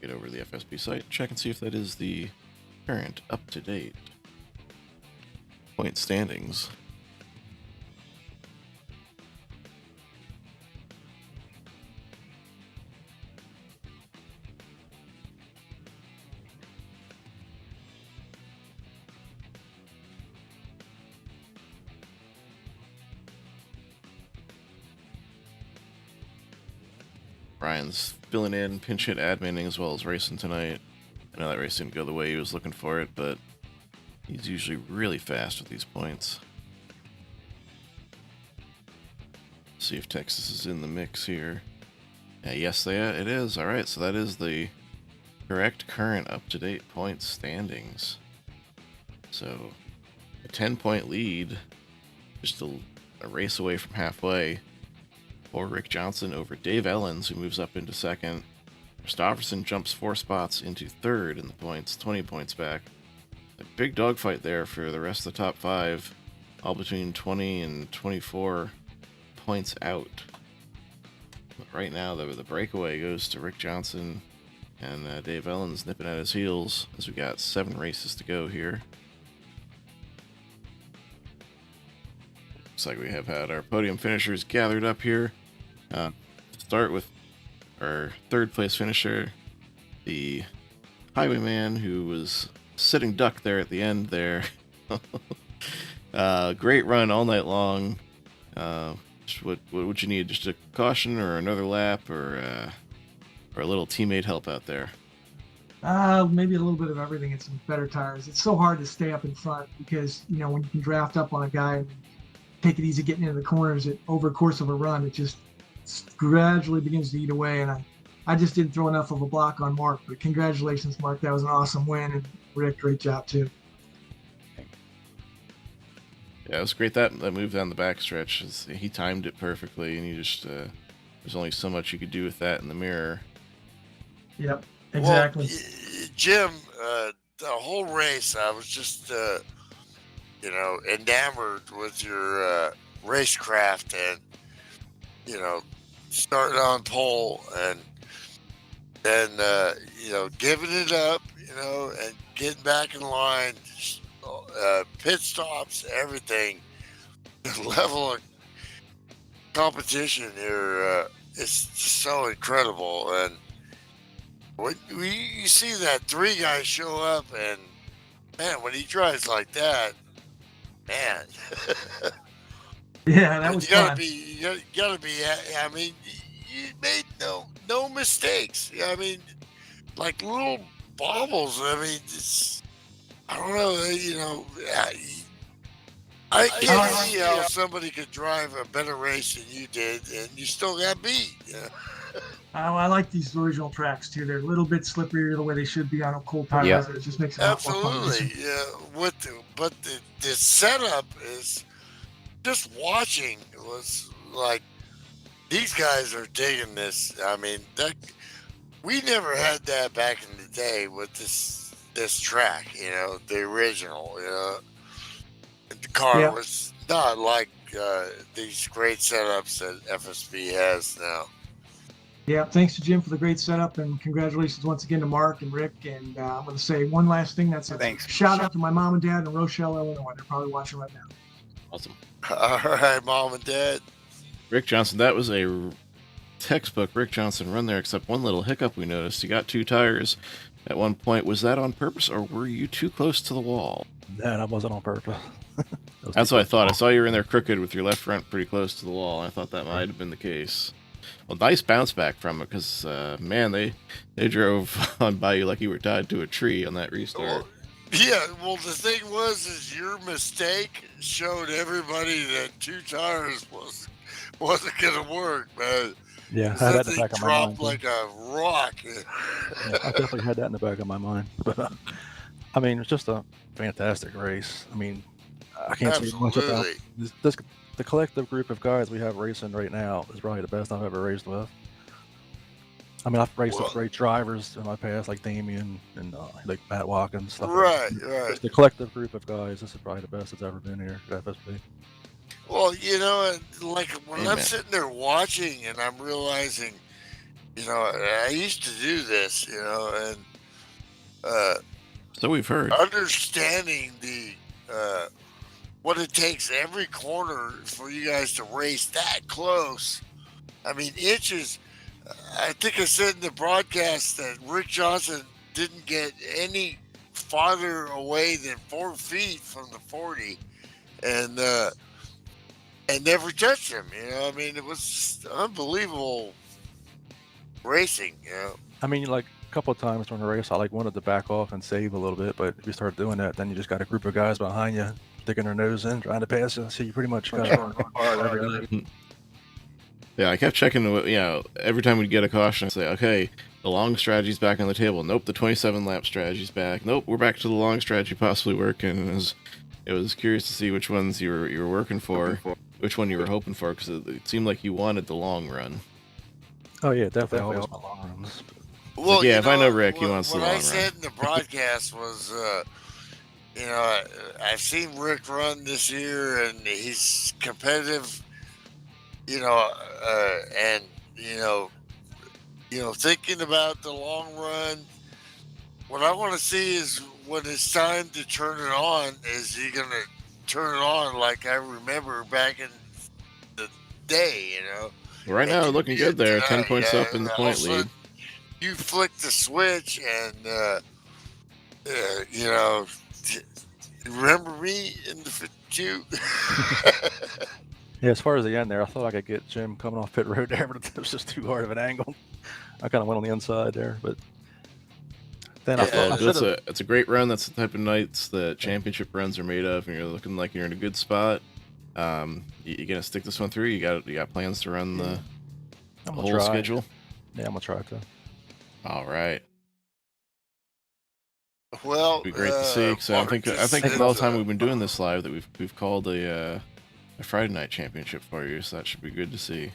get over to the FSB site, check and see if that is the current up-to-date point standings. Brian's filling in, pinch hit adminning as well as racing tonight. I know that race didn't go the way he was looking for it, but he's usually really fast with these points. See if Texas is in the mix here. Yes, it is. All right, so that is the correct current up-to-date point standings. So a 10-point lead, just a race away from halfway, for Rick Johnson over Dave Ellens, who moves up into second. Christopherson jumps 4 spots into third in the points, 20 points back. A big dogfight there for the rest of the top 5, all between 20 and 24 points out. But right now, the breakaway goes to Rick Johnson, and Dave Ellens nipping at his heels as we got 7 races to go here. Looks like we have had our podium finishers gathered up here. Start with our third place finisher, the Highwayman, who was sitting duck there at the end there. Great run all night long. What would you need? Just a caution or another lap or a little teammate help out there? Maybe a little bit of everything and some better tires. It's so hard to stay up in front because, when you can draft up on a guy and take it easy getting into the corners over the course of a run, it just gradually begins to eat away. And I just didn't throw enough of a block on Mark, but congratulations, Mark. That was an awesome win. And Rick, great job too. Yeah, it was great that move down the backstretch. He timed it perfectly, and you just there's only so much you could do with that in the mirror. Yep, exactly. Well, Jim, the whole race, I was just enamored with your racecraft, and starting on pole and then giving it up, and getting back in line. Pit stops, everything. The level of competition here is just so incredible. And when you see that 3 guys show up, and man, when he drives like that, man, yeah, that was you gotta fun. be. I mean, you made no mistakes. I mean, like little bobbles. I mean, I don't know, I can't see how somebody could drive a better race than you did, and you still got beat. I like these original tracks too. They're a little bit slipperier the way they should be on a cool tires. Yeah. It just makes it a lot more fun. Absolutely. But the setup is just watching was like these guys are digging this. I mean, we never had that back in the day with this track, the original, the car was not like these great setups that FSB has now. Yeah, thanks to Jim for the great setup, and congratulations once again to Mark and Rick. And I'm going to say one last thing. That's a Thanks. shout out to my mom and dad in Rochelle, Illinois. They're probably watching right now. Awesome. All right, Mom and Dad. Rick Johnson, that was a textbook Rick Johnson run there, except one little hiccup we noticed. You got 2 tires at one point. Was that on purpose, or were you too close to the wall? That wasn't on purpose. That's what I thought. I saw you were in there crooked with your left front pretty close to the wall. I thought that might have been the case. Well, nice bounce back from it, because, man, they drove on by you like you were tied to a tree on that restart. Well, the thing is your mistake showed everybody that 2 tires wasn't going to work, man. Yeah, I had that in the back of my mind. Dropped like a rock. Yeah, I definitely had that in the back of my mind. But, I mean, it's just a fantastic race. I mean, I can't say much about this. The collective group of guys we have racing right now is probably the best I've ever raced with. I mean, I've raced with great drivers in my past, like Damien and like Matt Watkins. Stuff Right. Just the collective group of guys, this is probably the best that's ever been here at FSB. Well, like when I'm sitting there watching and I'm realizing, I used to do this, and So we've heard. Understanding the what it takes every corner for you guys to race that close. I mean, inches. I think I said in the broadcast that Rick Johnson didn't get any farther away than 4 feet from the 40, and never touched him. I mean, it was just unbelievable racing. You know, I mean, like a couple of times during the race, I like wanted to back off and save a little bit, but if you start doing that, then you just got a group of guys behind you sticking their nose in, trying to pass you. So you pretty much got to run hard every night. Yeah, I kept checking. Every time we'd get a caution, I'd say, "Okay, the long strategy's back on the table. Nope, the 27 lap strategy's back. Nope, we're back to the long strategy possibly working." And it was curious to see which ones you were working for, which one you were hoping for, because it seemed like you wanted the long run. Oh yeah, definitely always my long runs. well, yeah, you if I know know, Rick, he wants the what long I run. said in the broadcast was, you know, I've seen Rick run this year, and he's competitive. You know, and you know, thinking about the long run. What I want to see is when it's time to turn it on. Is he gonna turn it on like I remember back in the day? You know, Well, right now, looking good there. 10 points up in the all of a point lead. sudden, you flick the switch, and you know, remember me in the 52? Yeah, as far as the end there, I thought I could get Jim coming off pit road there, but it was just too hard of an angle. I kind of went on the inside there, but then I thought I should have. It's a great run. That's the type of nights that championship runs are made of, and you're looking like you're in a good spot. You gonna stick this one through? You got plans to run the whole schedule? Yeah, I'm gonna try to. All right. Well, It'd be great to see. So I think of all the time we've been doing this live that we've called a Friday night championship for you, so that should be good to see.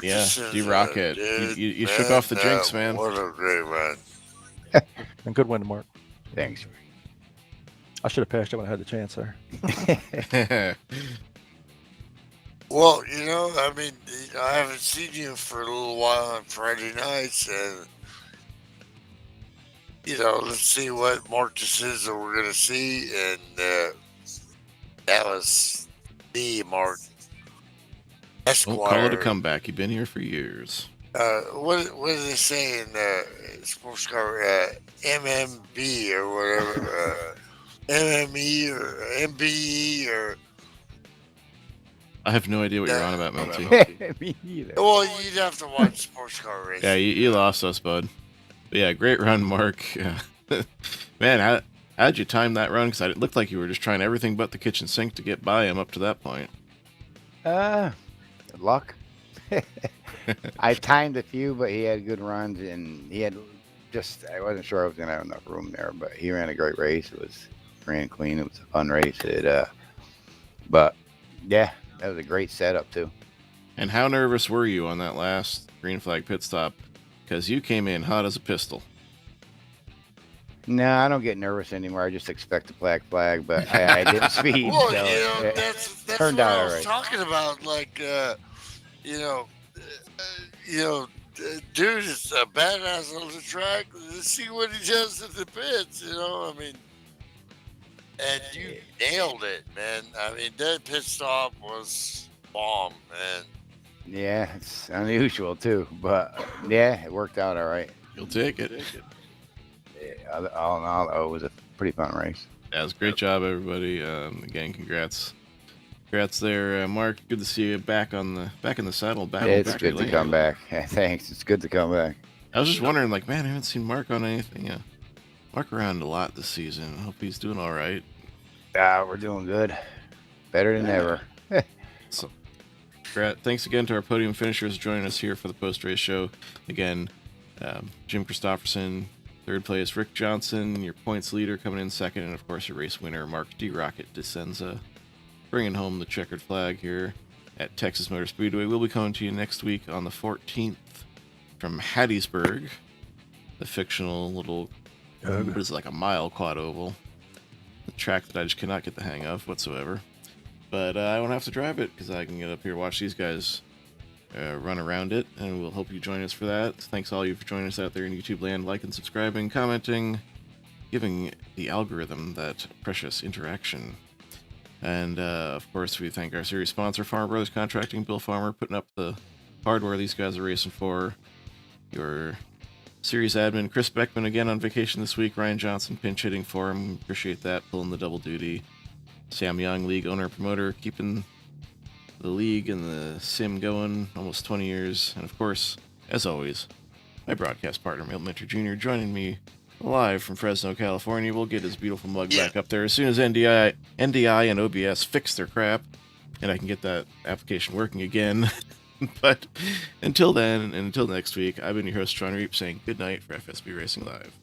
Yeah, D-Rocket, you shook off the jinx, man. What a great run. And good win, Mark. Thanks. I should have passed you when I had the chance there. Well, you know, I mean, I haven't seen you for a little while on Friday nights, and you know, let's see what Mark DeSouza we're gonna see, and that was the Mark Esquire. Don't call it a comeback. You've been here for years. What do they say in sports car? MMB or whatever, MME or MBE or. I have no idea what you're on about, Melty. Me either. Well, you'd have to watch sports car racing. Yeah, you lost us, bud. But yeah, great run, Mark. Man, how'd you time that run? Because it looked like you were just trying everything but the kitchen sink to get by him up to that point. Luck. I timed a few, but he had good runs, and he had I wasn't sure I was gonna have enough room there, but he ran a great race. It ran clean. It was a fun race. But yeah, that was a great setup too. And how nervous were you on that last green flag pit stop? Because you came in hot as a pistol. No, I don't get nervous anymore. I just expect a black flag, but I didn't speed. Well, so you know, it that's turned what out I all was right. talking about. Like, dude is a badass on the track. Let's see what he does at the pits. You know, I mean, and you nailed it, man. I mean, that pit stop was bomb, man. Yeah, it's unusual too, but yeah, it worked out all right. You'll take it. Yeah, all in all, it was a pretty fun race. Yeah, it was a great job, everybody. Again, congrats there, Mark. Good to see you back in the saddle. It's good to come back. Thanks. It's good to come back. I was just wondering, like, man, I haven't seen Mark on anything. Yeah, Mark around a lot this season. I hope he's doing all right. We're doing good. Better than ever. So, thanks again to our podium finishers joining us here for the post-race show. Again, Jim Christopherson, third place, Rick Johnson, your points leader coming in second, and of course your race winner, Mark D-Rocket DeSenza, bringing home the checkered flag here at Texas Motor Speedway. We'll be coming to you next week on the 14th from Hattiesburg, the fictional little, what is it, like a mile quad oval, the track that I just cannot get the hang of whatsoever. But I won't have to drive it because I can get up here, watch these guys run around it, and we'll hope you join us for that. Thanks all of you for joining us out there in YouTube land, liking, subscribing, commenting, giving the algorithm that precious interaction. And of course, we thank our series sponsor, Farmer Brothers Contracting, Bill Farmer, putting up the hardware these guys are racing for. Your series admin, Chris Beckman, again on vacation this week. Ryan Johnson pinch hitting for him. Appreciate that, pulling the double duty. Sam Young, league owner and promoter, keeping the league and the sim going, almost 20 years. And of course, as always, my broadcast partner, Milt Minter Jr., joining me live from Fresno, California. We'll get his beautiful mug back up there as soon as NDI and OBS fix their crap, and I can get that application working again. But until then, and until next week, I've been your host, Sean Reap, saying good night for FSB Racing Live.